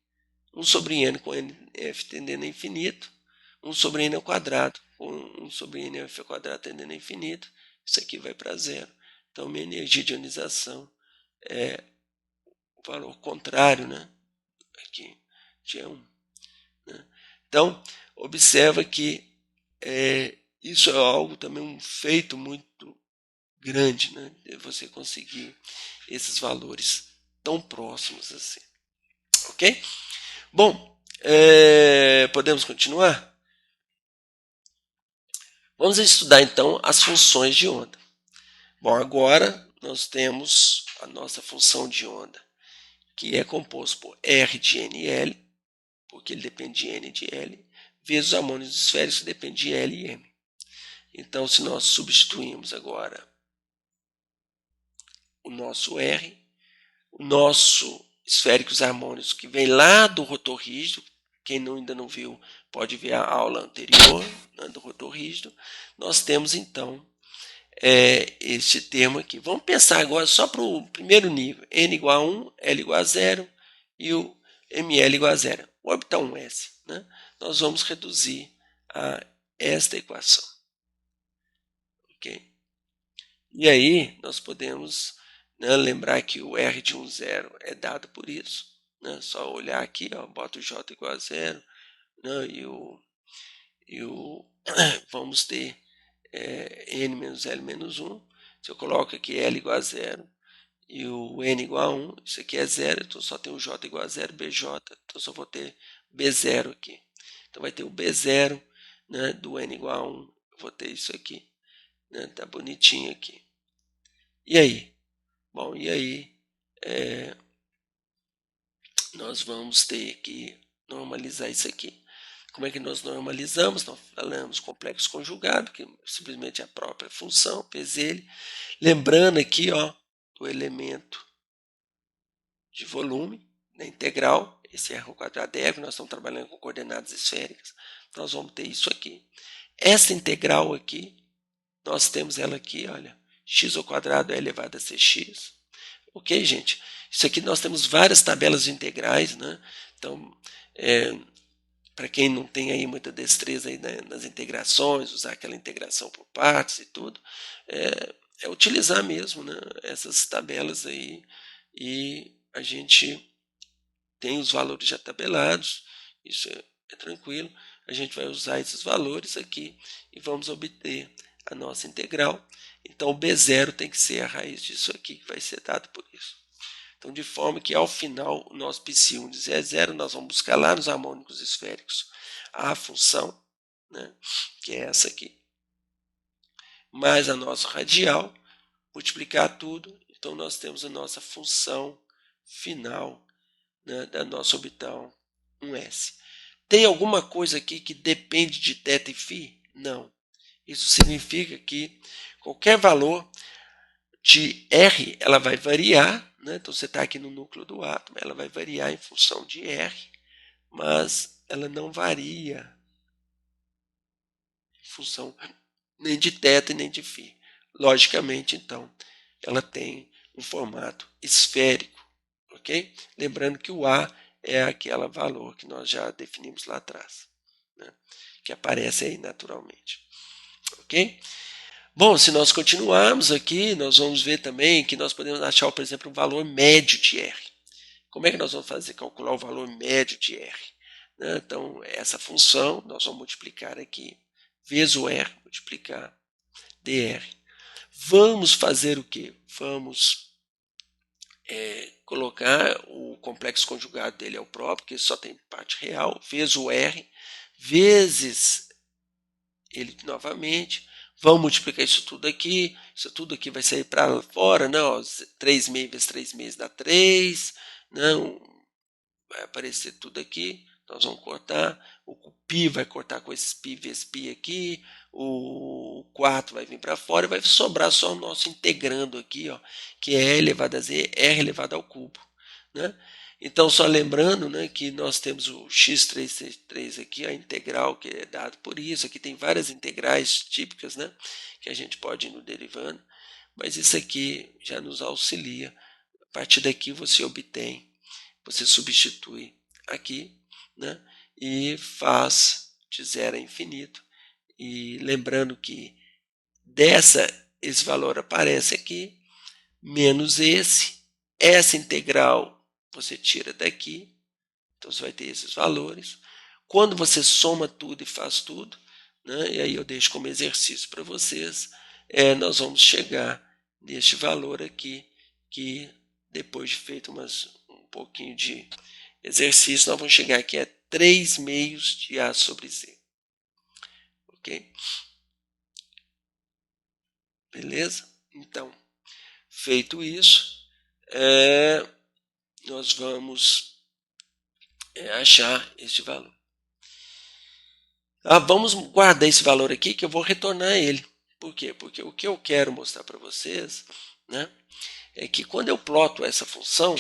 S1: 1 sobre N com NF tendendo a infinito, 1 sobre N ao quadrado, com 1 sobre NF ao quadrado tendendo a infinito, isso aqui vai para zero. Então, minha energia de ionização é o valor contrário, né? Aqui, G1. Né? Então, observa que isso é algo também, um feito muito grande, né? De você conseguir esses valores tão próximos assim. Ok? Bom, podemos continuar? Vamos estudar então as funções de onda. Bom, agora nós temos a nossa função de onda, que é composto por R de NL, porque ele depende de N e de L, vezes os harmônicos esféricos, que depende de L e M. Então, se nós substituímos agora o nosso R, o nosso esféricos harmônicos, que vem lá do rotor rígido, quem ainda não viu pode ver a aula anterior, né, do rotor rígido, nós temos então este termo aqui. Vamos pensar agora só para o primeiro nível, N igual a 1, L igual a 0 e o ML igual a 0. O orbital 1s. Né? Nós vamos reduzir a esta equação. Okay? E aí nós podemos, né, lembrar que o R de 1, 0 é dado por isso. Né? Só olhar aqui, ó, bota o J igual a 0, né, vamos ter N menos L menos 1. Se eu coloco aqui L igual a 0 e o N igual a 1, isso aqui é 0, então só tem o J igual a 0, BJ, então só vou ter B0 aqui. Então vai ter o B0, né, do N igual a 1, eu vou ter isso aqui. Né, tá bonitinho aqui. E aí? Bom, e aí nós vamos ter que normalizar isso aqui. Como é que nós normalizamos? Nós falamos complexo conjugado, que simplesmente é a própria função, PZ. Lembrando aqui, ó, do elemento de volume, né, integral, esse R ao quadrado é, nós estamos trabalhando com coordenadas esféricas, nós vamos ter isso aqui. Essa integral aqui, nós temos ela aqui, olha, x ao quadrado é elevado a cx. Ok, gente? Isso aqui nós temos várias tabelas de integrais, né? Então, para quem não tem aí muita destreza aí nas integrações, usar aquela integração por partes e tudo, é utilizar mesmo, né, essas tabelas aí, e a gente tem os valores já tabelados, isso é tranquilo, a gente vai usar esses valores aqui e vamos obter a nossa integral. Então o B0 tem que ser a raiz disso aqui, que vai ser dado por isso. Então, de forma que ao final o nosso π1 é 0, nós vamos buscar lá nos harmônicos esféricos a função, né, que é essa aqui, mais a nossa radial, multiplicar tudo, então nós temos a nossa função final, né, da nossa orbital 1s. Tem alguma coisa aqui que depende de θ e φ? Não. Isso significa que qualquer valor de R, ela vai variar, né? Então você está aqui no núcleo do átomo, ela vai variar em função de R, mas ela não varia em função nem de θ e nem de φ. Logicamente, então, ela tem um formato esférico, ok? Lembrando que o A é aquele valor que nós já definimos lá atrás, né? Que aparece aí naturalmente, ok? Bom, se nós continuarmos aqui, nós vamos ver também que nós podemos achar, por exemplo, o valor médio de R. Como é que nós vamos calcular o valor médio de R? Né? Então, essa função, nós vamos multiplicar aqui vezes o R, multiplicar dr. Vamos fazer o quê? Vamos colocar o complexo conjugado dele ao próprio, que só tem parte real, vezes o R, vezes ele novamente. Vamos multiplicar isso tudo aqui vai sair para fora, não, 3 meses vezes 3 meses dá 3, não, vai aparecer tudo aqui, nós vamos cortar, o π vai cortar com esse π vezes π aqui, o 4 vai vir para fora e vai sobrar só o nosso integrando aqui, ó, que é e elevado a z, r elevado ao cubo, né? Então, só lembrando, né, que nós temos o x3 aqui, a integral que é dado por isso. Aqui tem várias integrais típicas, né, que a gente pode ir no derivando, mas isso aqui já nos auxilia. A partir daqui você substitui aqui, né, e faz de 0 a infinito. E lembrando que esse valor aparece aqui, menos essa integral você tira daqui, então você vai ter esses valores. Quando você soma tudo e faz tudo, né, e aí eu deixo como exercício para vocês, nós vamos chegar neste valor aqui, que depois de feito um pouquinho de exercício, nós vamos chegar aqui a 3 meios de A sobre Z. Ok? Beleza? Então, feito isso, nós vamos achar este valor. Vamos guardar esse valor aqui que eu vou retornar ele. Por quê? Porque o que eu quero mostrar para vocês, né, é que quando eu ploto essa função,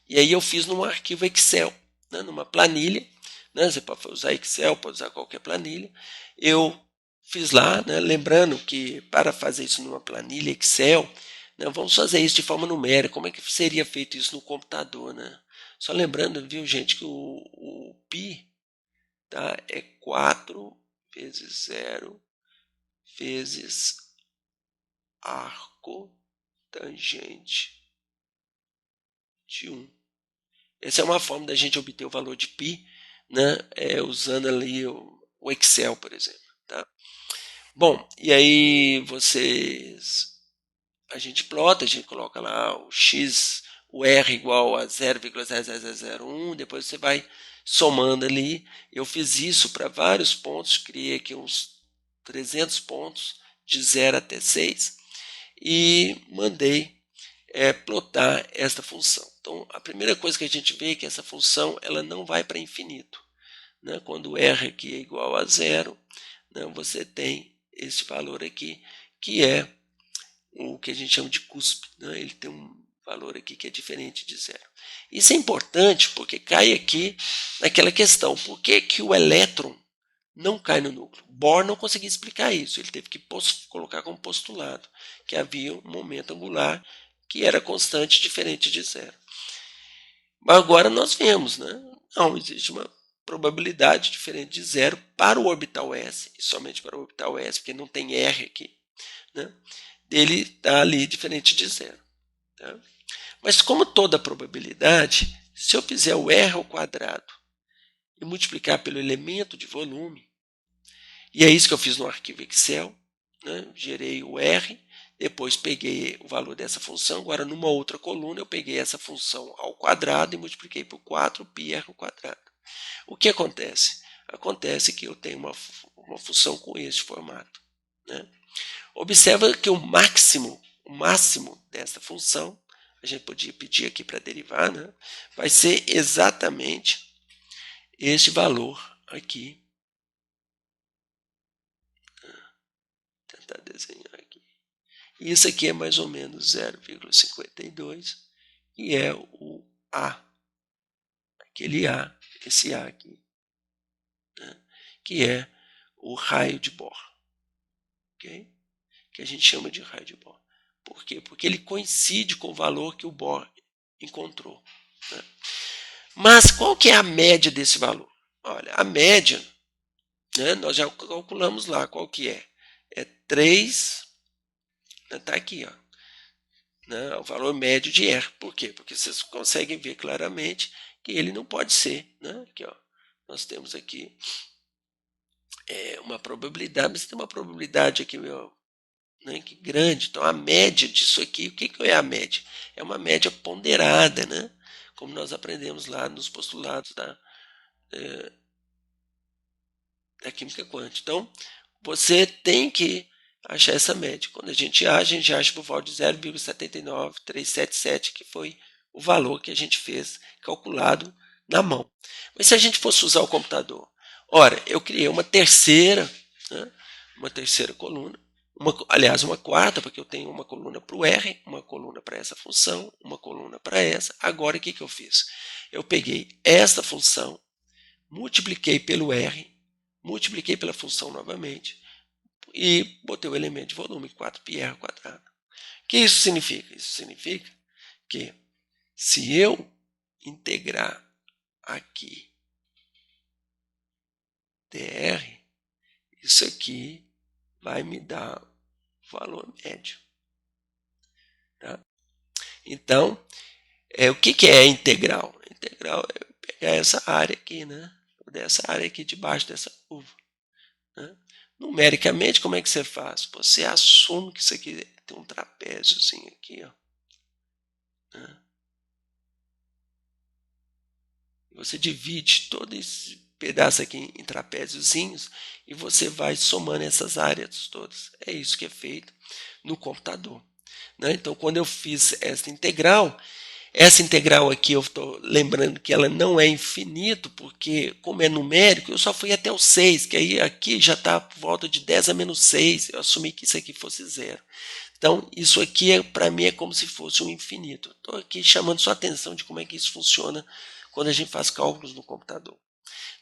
S1: e aí eu fiz num arquivo Excel, né, numa planilha, né, você pode usar Excel, pode usar qualquer planilha, eu fiz lá, né, lembrando que para fazer isso numa planilha Excel, né, vamos fazer isso de forma numérica. Como é que seria feito isso no computador, né? Só lembrando, viu, gente, que o π, tá, é 4 vezes 0 vezes arco tangente de 1. Essa é uma forma da gente obter o valor de π, né, usando ali o Excel, por exemplo. Tá? Bom, e aí a gente plota, a gente coloca lá o x, o r igual a 0,00001, depois você vai somando ali. Eu fiz isso para vários pontos, criei aqui uns 300 pontos, de 0 até 6, e mandei plotar esta função. Então, a primeira coisa que a gente vê é que essa função ela não vai para infinito. Né? Quando r aqui é igual a 0, né, você tem esse valor aqui, que é o que a gente chama de cuspe. Né? Ele tem um valor aqui que é diferente de 0. Isso é importante porque cai aqui naquela questão, por que, que o elétron não cai no núcleo? Bohr não conseguia explicar isso, ele teve que colocar como postulado que havia um momento angular que era constante diferente de 0. Mas agora nós vemos, né? Não, existe uma probabilidade diferente de 0 para o orbital S, e somente para o orbital S, porque não tem R aqui, né? Ele está ali diferente de 0. Tá? Mas como toda probabilidade, se eu fizer o R ao quadrado e multiplicar pelo elemento de volume, e é isso que eu fiz no arquivo Excel, né? Gerei o R, depois peguei o valor dessa função, agora numa outra coluna eu peguei essa função ao quadrado e multipliquei por 4πr ao quadrado. O que acontece? Acontece que eu tenho uma função com este formato. Né? Observa que o máximo dessa função, a gente podia pedir aqui para derivar, né? Vai ser exatamente este valor aqui. Vou tentar desenhar aqui. Isso aqui é mais ou menos 0,52 e é o A. Aquele A, esse A aqui, né? Que é o raio de Bohr. Okay? Que a gente chama de raio de Bohr. Por quê? Porque ele coincide com o valor que o Bohr encontrou. Né? Mas qual que é a média desse valor? Olha, a média, né, nós já calculamos lá qual que é. É 3, está aqui, ó, né, o valor médio de R. Por quê? Porque vocês conseguem ver claramente que ele não pode ser. Né? Aqui, ó, nós temos aqui uma probabilidade, mas tem uma probabilidade aqui, meu, né, que grande. Então a média disso aqui, o que é a média? É uma média ponderada, né? Como nós aprendemos lá nos postulados da química quântica. Então, você tem que achar essa média. Quando a gente acha por volta de 0,79377, que foi o valor que a gente fez calculado na mão. Mas se a gente fosse usar o computador, ora, eu criei uma terceira, né, uma terceira coluna, aliás, uma quarta, porque eu tenho uma coluna para o R, uma coluna para essa função, uma coluna para essa. Agora, o que eu fiz? Eu peguei esta função, multipliquei pelo R, multipliquei pela função novamente e botei o elemento de volume 4πr quadrado. O que isso significa? Isso significa que se eu integrar aqui dr, isso aqui vai me dar o valor médio. Tá? Então, o que é a integral? A integral é pegar essa área aqui, né? Dessa área aqui debaixo dessa curva. Né? Numericamente, como é que você faz? Você assume que isso aqui tem um trapéziozinho aqui, ó. Né? Você divide todo esse pedaço aqui em trapéziozinhos e você vai somando essas áreas todas. É isso que é feito no computador. Né? Então, quando eu fiz essa integral aqui eu estou lembrando que ela não é infinito, porque como é numérico, eu só fui até o 6, que aí aqui já está por volta de 10 a menos 6, eu assumi que isso aqui fosse zero. Então, isso aqui para mim é como se fosse um infinito. Estou aqui chamando sua atenção de como é que isso funciona quando a gente faz cálculos no computador.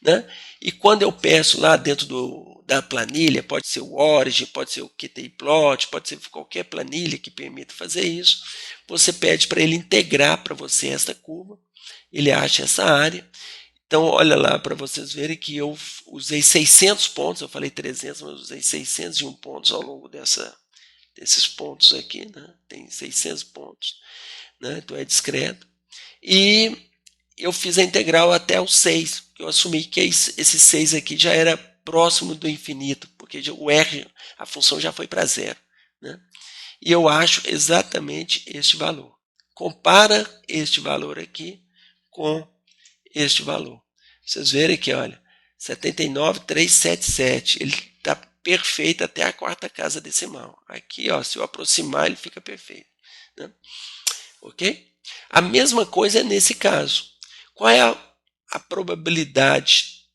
S1: Né? E quando eu peço lá dentro da planilha, pode ser o Origin, pode ser o QTIplot, pode ser qualquer planilha que permita fazer isso, você pede para ele integrar para você esta curva, ele acha essa área. Então, olha lá para vocês verem que eu usei 600 pontos, eu falei 300, mas eu usei 601 pontos ao longo desses pontos aqui, né? Tem 600 pontos, né? Então é discreto. E eu fiz a integral até o 6, porque eu assumi que esse 6 aqui já era próximo do infinito, porque o R, a função já foi para zero. Né? E eu acho exatamente este valor. Compara este valor aqui com este valor. Vocês verem aqui, olha, 79,377. Ele está perfeito até a quarta casa decimal. Aqui, ó, se eu aproximar, ele fica perfeito. Né? Ok? A mesma coisa é nesse caso. Qual é a probabilidade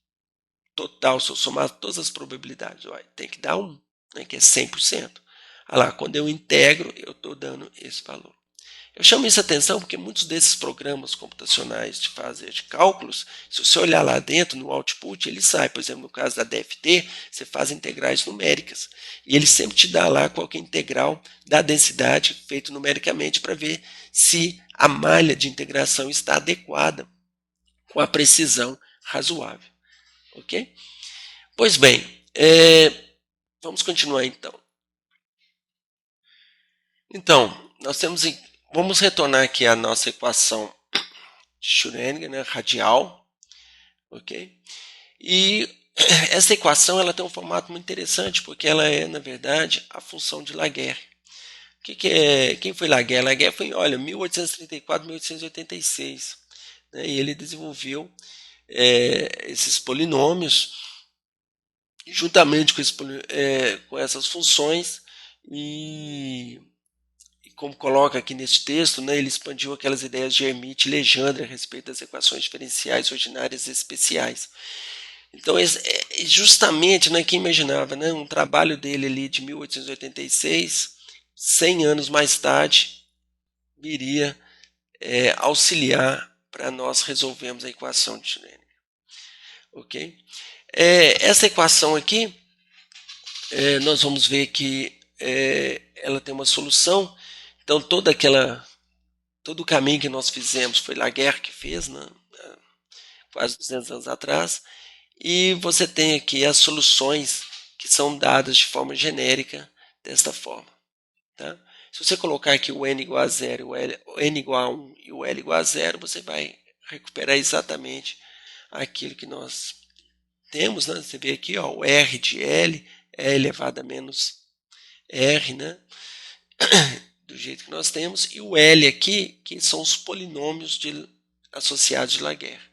S1: total, se eu somar todas as probabilidades? Olha, tem que dar 1, né, que é 100%. Olha lá, quando eu integro, eu estou dando esse valor. Eu chamo isso a atenção porque muitos desses programas computacionais de fazer de cálculos, se você olhar lá dentro no output, ele sai. Por exemplo, no caso da DFT, você faz integrais numéricas. E ele sempre te dá lá qual que é a integral da densidade feito numericamente para ver se a malha de integração está adequada com a precisão razoável. Ok? Pois bem, vamos continuar então. Então, nós temos, vamos retornar aqui à nossa equação de Schrödinger, né, radial, ok? E essa equação ela tem um formato muito interessante porque ela é, na verdade, a função de Laguerre. Quem foi Laguerre? Laguerre foi, olha, 1834, 1886, né, e ele desenvolveu esses polinômios juntamente com essas funções e como coloca aqui nesse texto, né, ele expandiu aquelas ideias de Hermite e Legendre a respeito das equações diferenciais ordinárias e especiais. Então, justamente, né, quem imaginava, né, um trabalho dele ali de 1886, 100 anos mais tarde, viria auxiliar para nós resolvermos a equação de Schrödinger. Ok? Essa equação aqui, nós vamos ver que ela tem uma solução. Então, todo o caminho que nós fizemos foi Laguerre que fez, né, quase 200 anos atrás. E você tem aqui as soluções que são dadas de forma genérica desta forma. Tá? Se você colocar aqui o n igual a 0, o n igual a 1 e o l igual a 0, você vai recuperar exatamente aquilo que nós temos, né, você vê aqui, ó, o R de L é elevado a menos R, né, do jeito que nós temos, e o L aqui, que são os polinômios associados de Laguerre.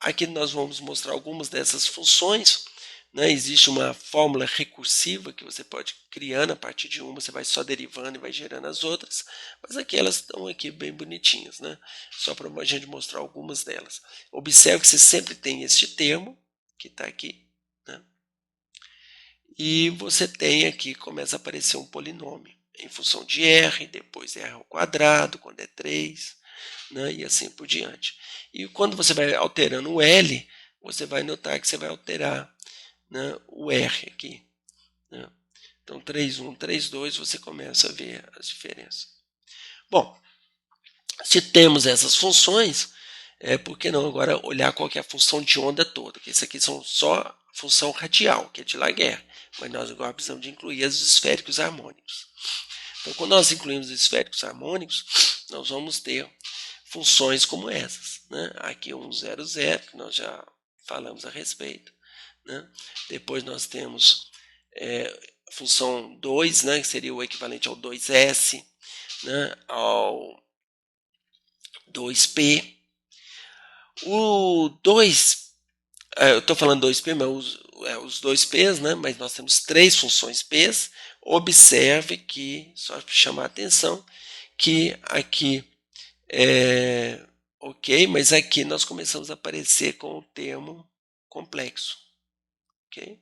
S1: Aqui nós vamos mostrar algumas dessas funções, né? Existe uma fórmula recursiva que você pode criando a partir de uma, você vai só derivando e vai gerando as outras, mas aqui elas estão aqui bem bonitinhas, né? Só para a gente mostrar algumas delas. Observe que você sempre tem este termo, que está aqui, né? E você tem aqui, começa a aparecer um polinômio, em função de R, depois R ao quadrado, quando é 3, né, e assim por diante. E quando você vai alterando o L, você vai notar que você vai alterar, né, o R aqui, né? Então 3,1, 3,2, você começa a ver as diferenças. Bom, se temos essas funções, por que não agora olhar qual que é a função de onda toda? Que isso aqui são só função radial, que é de Laguerre, mas nós agora precisamos de incluir os esféricos harmônicos. Então, quando nós incluímos os esféricos harmônicos, nós vamos ter funções como essas, né? Aqui 1, 0, 0, que nós já falamos a respeito, né? Depois nós temos a função 2, né, que seria o equivalente ao 2S, né, ao 2P. O 2, eu estou falando 2P, mas os 2P's, né, mas nós temos 3 funções P's. Observe que, só para chamar a atenção, que aqui ok, mas aqui nós começamos a aparecer com o termo complexo. Ok?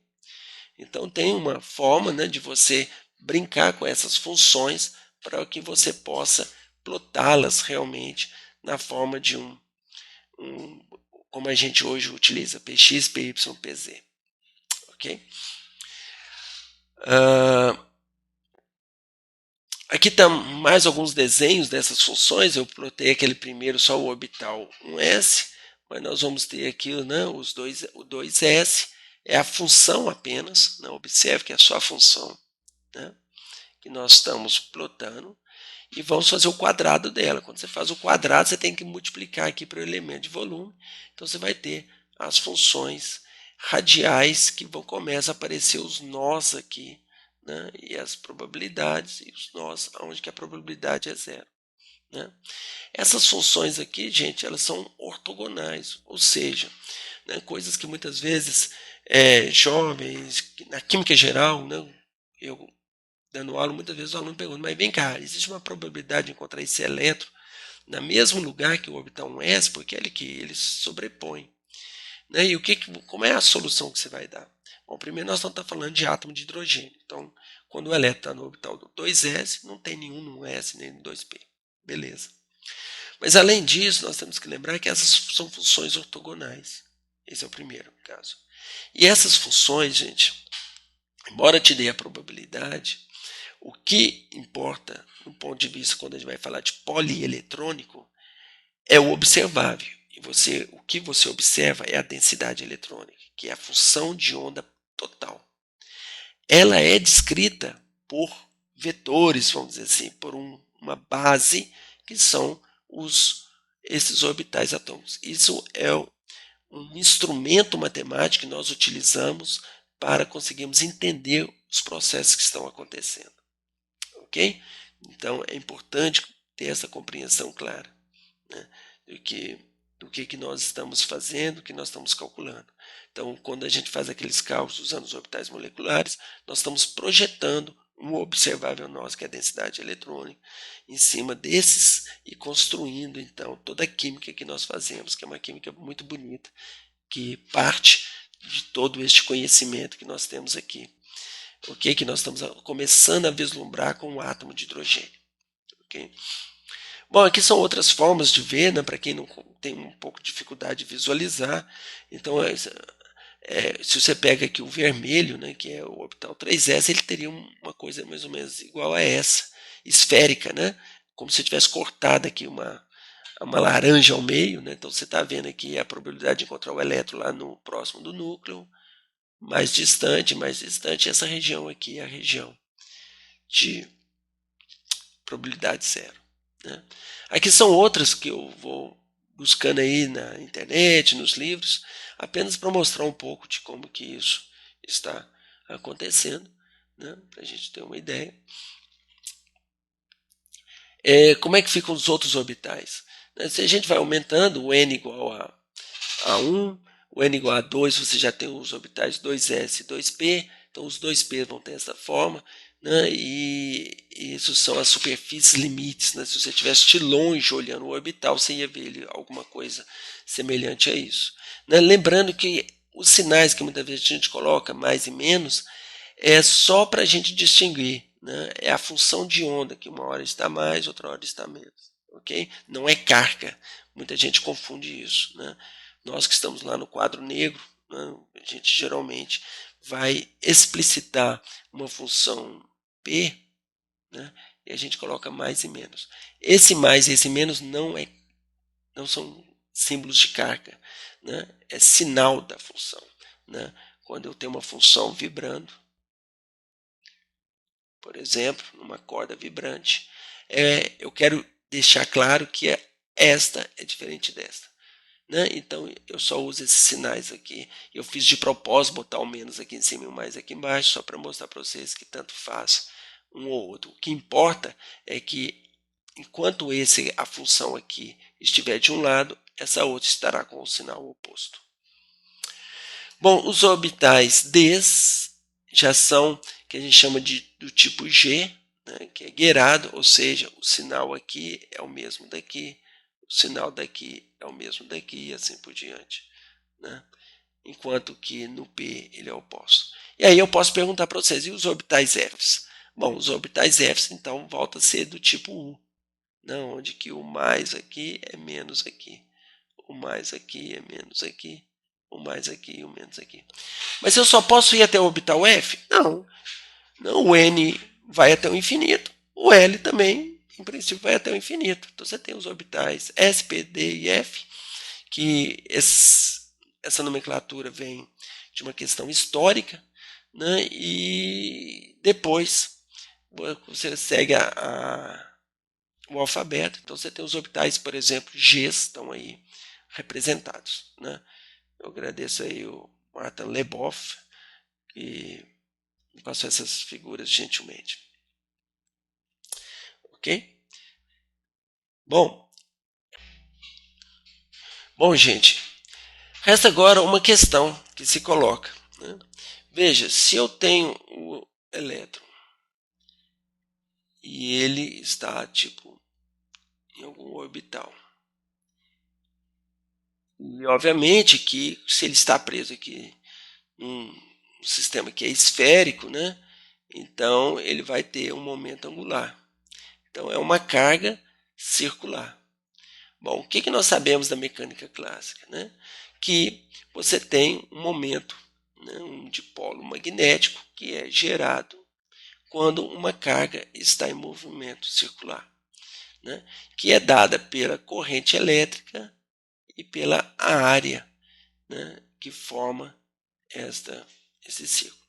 S1: Então tem uma forma, né, de você brincar com essas funções para que você possa plotá-las realmente na forma de como a gente hoje utiliza, px, py, pz. Ok? Aqui estão mais alguns desenhos dessas funções. Eu plotei aquele primeiro, só o orbital 1s, mas nós vamos ter aqui, né, o 2s, é a função apenas, né, observe que é só a função, né, que nós estamos plotando, e vamos fazer o quadrado dela. Quando você faz o quadrado, você tem que multiplicar aqui para o elemento de volume, então você vai ter as funções radiais que vão começar a aparecer os nós aqui, né, e as probabilidades e os nós, onde que a probabilidade é zero, né? Essas funções aqui, gente, elas são ortogonais, ou seja, né, coisas que muitas vezes jovens, na química geral, né, eu dando aula, muitas vezes o aluno pergunta, mas vem cá, existe uma probabilidade de encontrar esse elétron no mesmo lugar que o orbital 1s, porque ele se sobrepõe. Né? E como é a solução que você vai dar? Bom, primeiro nós estamos falando de átomo de hidrogênio. Então, quando o elétron está no orbital do 2s, não tem nenhum no s nem no 2p. Beleza. Mas além disso, nós temos que lembrar que essas são funções ortogonais. Esse é o primeiro caso. E essas funções, gente, embora te dê a probabilidade, o que importa, do ponto de vista quando a gente vai falar de polieletrônico, é o observável. E o que você observa é a densidade eletrônica, que é a função de onda total. Ela é descrita por vetores, vamos dizer assim, por uma base que são esses orbitais atômicos. Isso é um instrumento matemático que nós utilizamos para conseguirmos entender os processos que estão acontecendo. Ok? Então é importante ter essa compreensão clara, né, do que nós estamos fazendo, do que nós estamos calculando. Então, quando a gente faz aqueles cálculos usando os orbitais moleculares, nós estamos projetando um observável nosso, que é a densidade eletrônica, em cima desses e construindo, então, toda a química que nós fazemos, que é uma química muito bonita, que parte de todo este conhecimento que nós temos aqui. Ok? Que nós estamos começando a vislumbrar com o átomo de hidrogênio. Ok? Bom, aqui são outras formas de ver, né, para quem não tem um pouco de dificuldade de visualizar. Então, se você pega aqui o vermelho, né, que é o orbital 3s, ele teria uma coisa mais ou menos igual a essa, esférica, né, como se tivesse cortado aqui uma laranja ao meio. Né, então você está vendo aqui a probabilidade de encontrar o elétron lá no próximo do núcleo, mais distante, essa região aqui é a região de probabilidade zero. Né? Aqui são outras que eu vou buscando aí na internet, nos livros, apenas para mostrar um pouco de como que isso está acontecendo, né, para a gente ter uma ideia. Como é que ficam os outros orbitais? Se a gente vai aumentando, o n igual a 1, o n igual a 2, você já tem os orbitais 2s e 2p, então os 2p vão ter essa forma, né, e isso são as superfícies limites, né, se você estivesse de longe olhando o orbital, você ia ver alguma coisa semelhante a isso. Né, lembrando que os sinais que muitas vezes a gente coloca, mais e menos, é só para a gente distinguir, né, é a função de onda, que uma hora está mais, outra hora está menos. Okay? Não é carga, muita gente confunde isso. Né? Nós que estamos lá no quadro negro, né, a gente geralmente vai explicitar uma função P, né, e a gente coloca mais e menos. Esse mais e esse menos não são símbolos de carga, né, é sinal da função. Né? Quando eu tenho uma função vibrando, por exemplo, numa corda vibrante, eu quero deixar claro que esta é diferente desta. Né? Então eu só uso esses sinais aqui. Eu fiz de propósito botar o menos aqui em cima e o mais aqui embaixo, só para mostrar para vocês que tanto faz um ou outro. O que importa é que enquanto a função aqui estiver de um lado, essa outra estará com o sinal oposto. Bom, os orbitais Ds já são que a gente chama do tipo G, né, que é guerado, ou seja, o sinal aqui é o mesmo daqui, o sinal daqui é o mesmo daqui e assim por diante. Né? Enquanto que no P ele é oposto. E aí eu posso perguntar para vocês, e os orbitais Fs? Bom, os orbitais Fs então voltam a ser do tipo U, né, onde que o mais aqui é menos aqui, o mais aqui é menos aqui, o mais aqui e o menos aqui. Mas eu só posso ir até o orbital F? Não. Não, o N vai até o infinito. O L também, em princípio, vai até o infinito. Então você tem os orbitais S, P, D e F, que essa nomenclatura vem de uma questão histórica, né? E depois você segue o alfabeto. Então você tem os orbitais, por exemplo, G estão aí representados. Né? Eu agradeço aí o Martin Leboff, que me passou essas figuras gentilmente. Ok? Bom, gente, resta agora uma questão que se coloca. Né? Veja, se eu tenho o elétron e ele está tipo em algum orbital, e obviamente que se ele está preso aqui num sistema que é esférico, né? Então ele vai ter um momento angular. Então é uma carga circular. Bom, o que nós sabemos da mecânica clássica? Né? Que você tem um momento, né, um dipolo magnético, que é gerado quando uma carga está em movimento circular, né, que é dada pela corrente elétrica e pela área, né, que forma esse ciclo.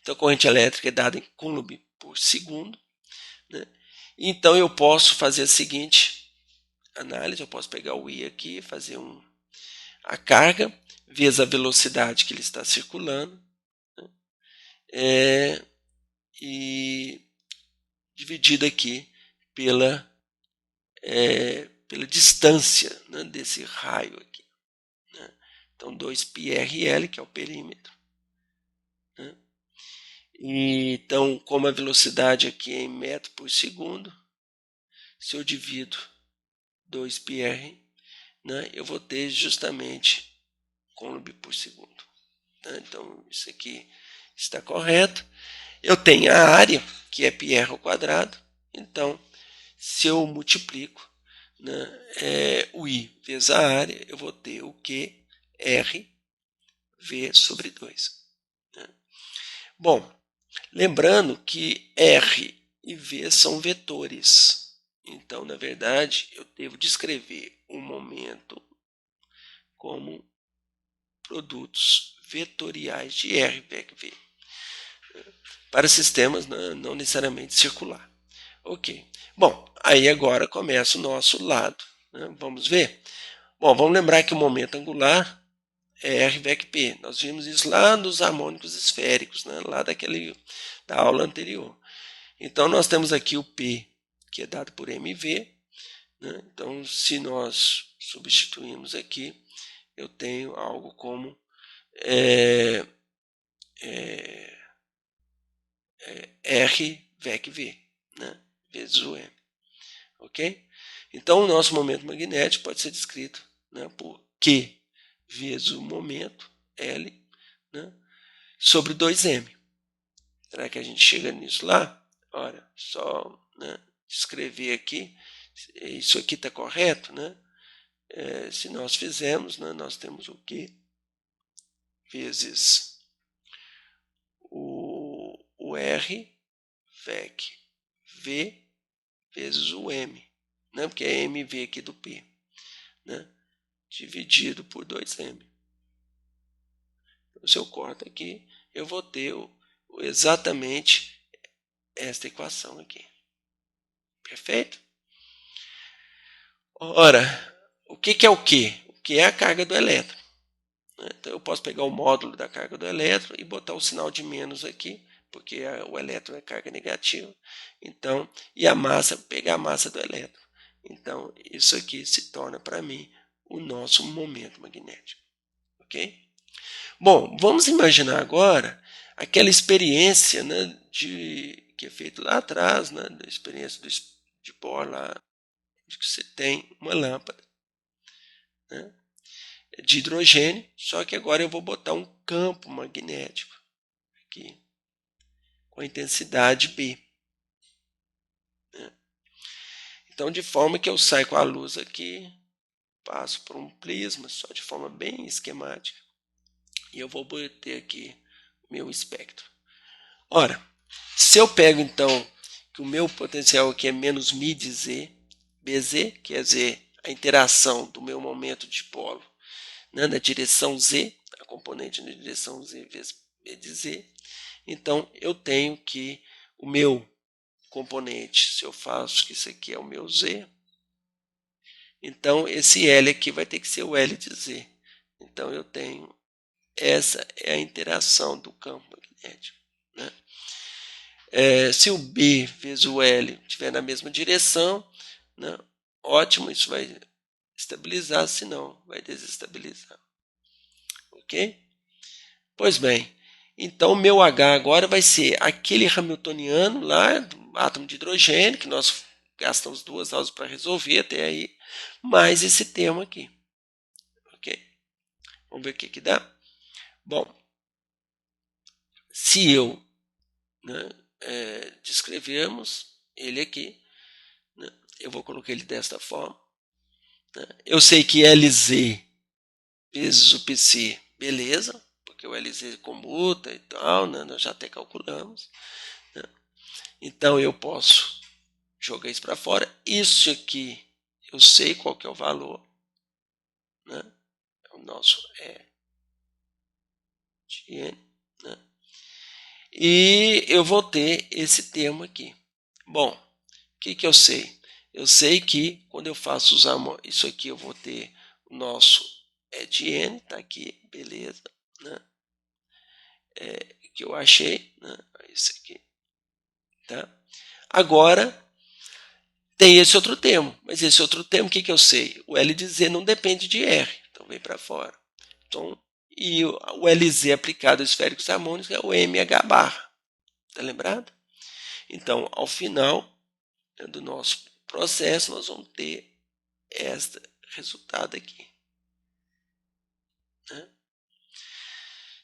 S1: Então, a corrente elétrica é dada em Coulomb por segundo. Né? Então, eu posso fazer a seguinte análise, eu posso pegar o I aqui, fazer a carga, vezes a velocidade que ele está circulando, né? E dividido aqui pela distância, né, desse raio aqui. Né? Então, 2πrl, que é o perímetro. Né? Então, como a velocidade aqui é em metro por segundo, se eu divido 2πr, né, eu vou ter justamente Coulomb por segundo. Né? Então, isso aqui está correto. Eu tenho a área, que é πr ao quadrado. Então, se eu multiplico, né, o I vezes a área, eu vou ter o Q, R, V sobre 2. Né? Bom, lembrando que R e V são vetores. Então, na verdade, eu devo descrever o momento como produtos vetoriais de R vec V. Para sistemas não necessariamente circular. Ok. Bom, aí agora começa o nosso lado. Né? Vamos ver? Bom, vamos lembrar que o momento angular é R VEC P. Nós vimos isso lá nos harmônicos esféricos, né? Lá da aula anterior. Então, nós temos aqui o P, que é dado por MV. Né? Então, se nós substituirmos aqui, eu tenho algo como R VEC V, né? Vezes o M. Ok? Então, o nosso momento magnético pode ser descrito, né, por Q vezes o momento, L, né, sobre 2M. Será que a gente chega nisso lá? Olha, só, né, escrever aqui, isso aqui está correto, né? Se nós fizermos, né, nós temos o Q vezes o R, VEC, V vezes o M, né, porque é MV aqui do P, né, dividido por 2M. Então, se eu corto aqui, eu vou ter exatamente esta equação aqui. Perfeito? Ora, o que é o Q? O Q é a carga do elétron. Então, eu posso pegar o módulo da carga do elétron e botar o sinal de menos aqui, porque o elétron é carga negativa. Então, e a massa, pegar a massa do elétron. Então, isso aqui se torna para mim o nosso momento magnético. Ok? Bom, vamos imaginar agora aquela experiência, né, que é feita lá atrás, né, da experiência de Bohr lá, de que você tem uma lâmpada, né, de hidrogênio, só que agora eu vou botar um campo magnético aqui, com intensidade B. Né? Então, de forma que eu saio com a luz aqui, passo por um prisma, só de forma bem esquemática, e eu vou ter aqui o meu espectro. Ora, se eu pego então que o meu potencial aqui é menos μdz, Bz, quer dizer, a interação do meu momento de polo, né, na direção Z, a componente na direção Z vezes B de Z, então eu tenho que o meu componente, se eu faço que isso aqui é o meu Z, então esse L aqui vai ter que ser o L de Z. Então eu tenho, essa é a interação do campo magnético. Né? Se o B vezes o L estiver na mesma direção, né, ótimo, isso vai estabilizar, se não, vai desestabilizar. Ok? Pois bem, então o meu H agora vai ser aquele hamiltoniano lá, do átomo de hidrogênio, que nós gastamos 2 aulas para resolver até aí, mais esse termo aqui. Ok? Vamos ver o que dá? Bom, se eu, né, descrevermos ele aqui, né, eu vou colocar ele desta forma. Né, eu sei que LZ vezes o PC, beleza, porque o LZ comuta e tal, né, nós já até calculamos. Né, então eu posso jogar isso para fora. Isso aqui eu sei qual que é o valor. Né, o nosso é de N. Né, e eu vou ter esse termo aqui. Bom, o que eu sei? Eu sei que quando eu faço isso aqui, eu vou ter o nosso de N, tá aqui, beleza, né? Que eu achei, né? Isso aqui, tá? Agora tem esse outro termo, mas esse outro termo, o que eu sei? O L de Z não depende de R, então vem para fora. Então, e o LZ aplicado a esféricos harmônicos é o MH barra, tá lembrado? Então, ao final do nosso processo, nós vamos ter este resultado aqui. Né?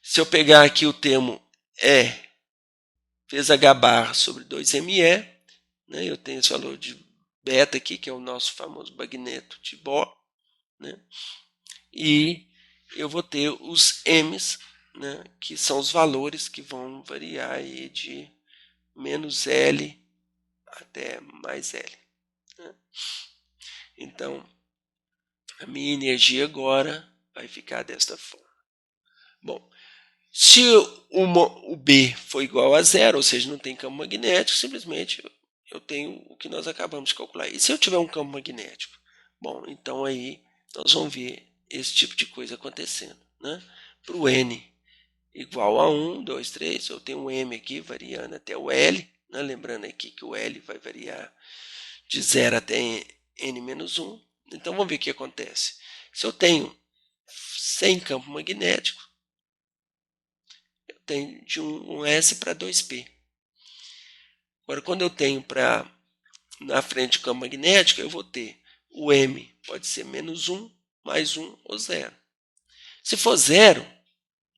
S1: Se eu pegar aqui o termo E vezes H barra sobre 2ME, né, eu tenho esse valor de beta aqui, que é o nosso famoso magneto de Bohr, né, e eu vou ter os M's, né, que são os valores que vão variar aí de menos L até mais L. Né. Então, a minha energia agora vai ficar desta forma. Bom, se o B for igual a zero, ou seja, não tem campo magnético, simplesmente eu tenho o que nós acabamos de calcular. E se eu tiver um campo magnético? Bom, então aí nós vamos ver esse tipo de coisa acontecendo, né? Para o N igual a 1, 2, 3, eu tenho um M aqui variando até o L, né? Lembrando aqui que o L vai variar de 0 até N-1. Então vamos ver o que acontece. Se eu tenho sem campo magnético, eu tenho de um S para 2P. Agora, quando eu tenho na frente o campo magnético, eu vou ter o M, pode ser menos 1, mais 1 ou 0. Se for 0,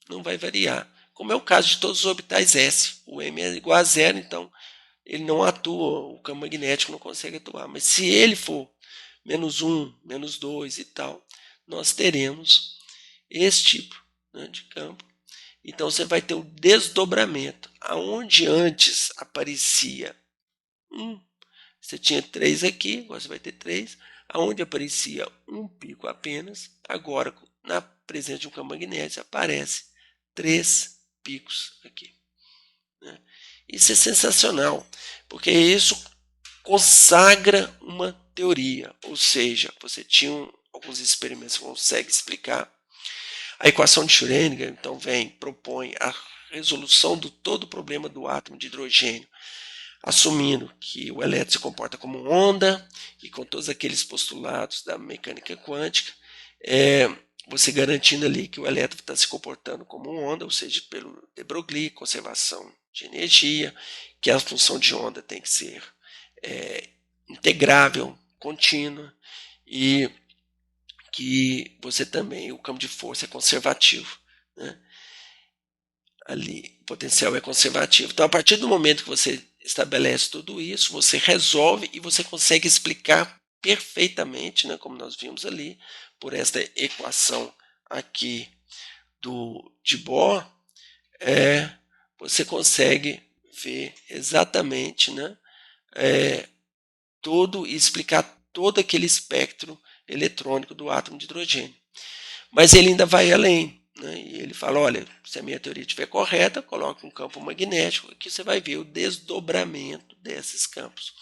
S1: não vai variar. Como é o caso de todos os orbitais S. O M é igual a 0, então ele não atua, o campo magnético não consegue atuar. Mas se ele for menos 1, menos 2 e tal, nós teremos esse tipo, né, de campo. Então você vai ter o desdobramento. Aonde antes aparecia 1, você tinha 3 aqui, agora você vai ter 3. Aonde aparecia um pico apenas, agora na presença de um campo magnético aparece 3 picos aqui, né? Isso é sensacional, porque isso consagra uma teoria, ou seja, você tinha alguns experimentos que conseguem explicar a equação de Schrödinger, então propõe a resolução do todo o problema do átomo de hidrogênio, assumindo que o elétron se comporta como onda e com todos aqueles postulados da mecânica quântica, você garantindo ali que o elétron está se comportando como onda, ou seja, pelo de Broglie, conservação de energia, que a função de onda tem que ser integrável, contínua, e que você também, o campo de força é conservativo, né? Ali, o potencial é conservativo. Então, a partir do momento que você estabelece tudo isso, você resolve e você consegue explicar perfeitamente, né, como nós vimos ali, por esta equação aqui de Bohr, você consegue ver exatamente, né, todo e explicar todo aquele espectro eletrônico do átomo de hidrogênio. Mas ele ainda vai além, né? E ele fala, olha, se a minha teoria estiver correta, coloque um campo magnético que você vai ver o desdobramento desses campos.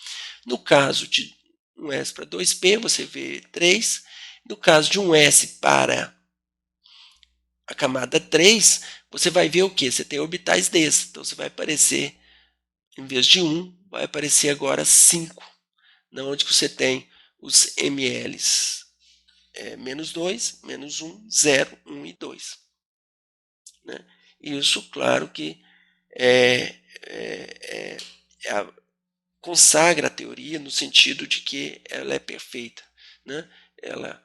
S1: No caso de um S para 2P, você vê 3. No caso de um S para a camada 3, você vai ver o que? Você tem orbitais desses. Então você vai aparecer, em vez de 1, vai aparecer agora 5, onde você tem os MLs menos 2, menos 1, 0, 1 e 2. Né? Isso, claro que é, é, é, consagra a teoria no sentido de que ela é perfeita. Né? Ela,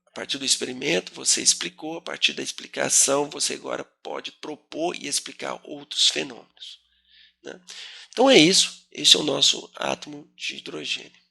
S1: a partir do experimento, você explicou, a partir da explicação, você agora pode propor e explicar outros fenômenos. Né? Então é isso, esse é o nosso átomo de hidrogênio.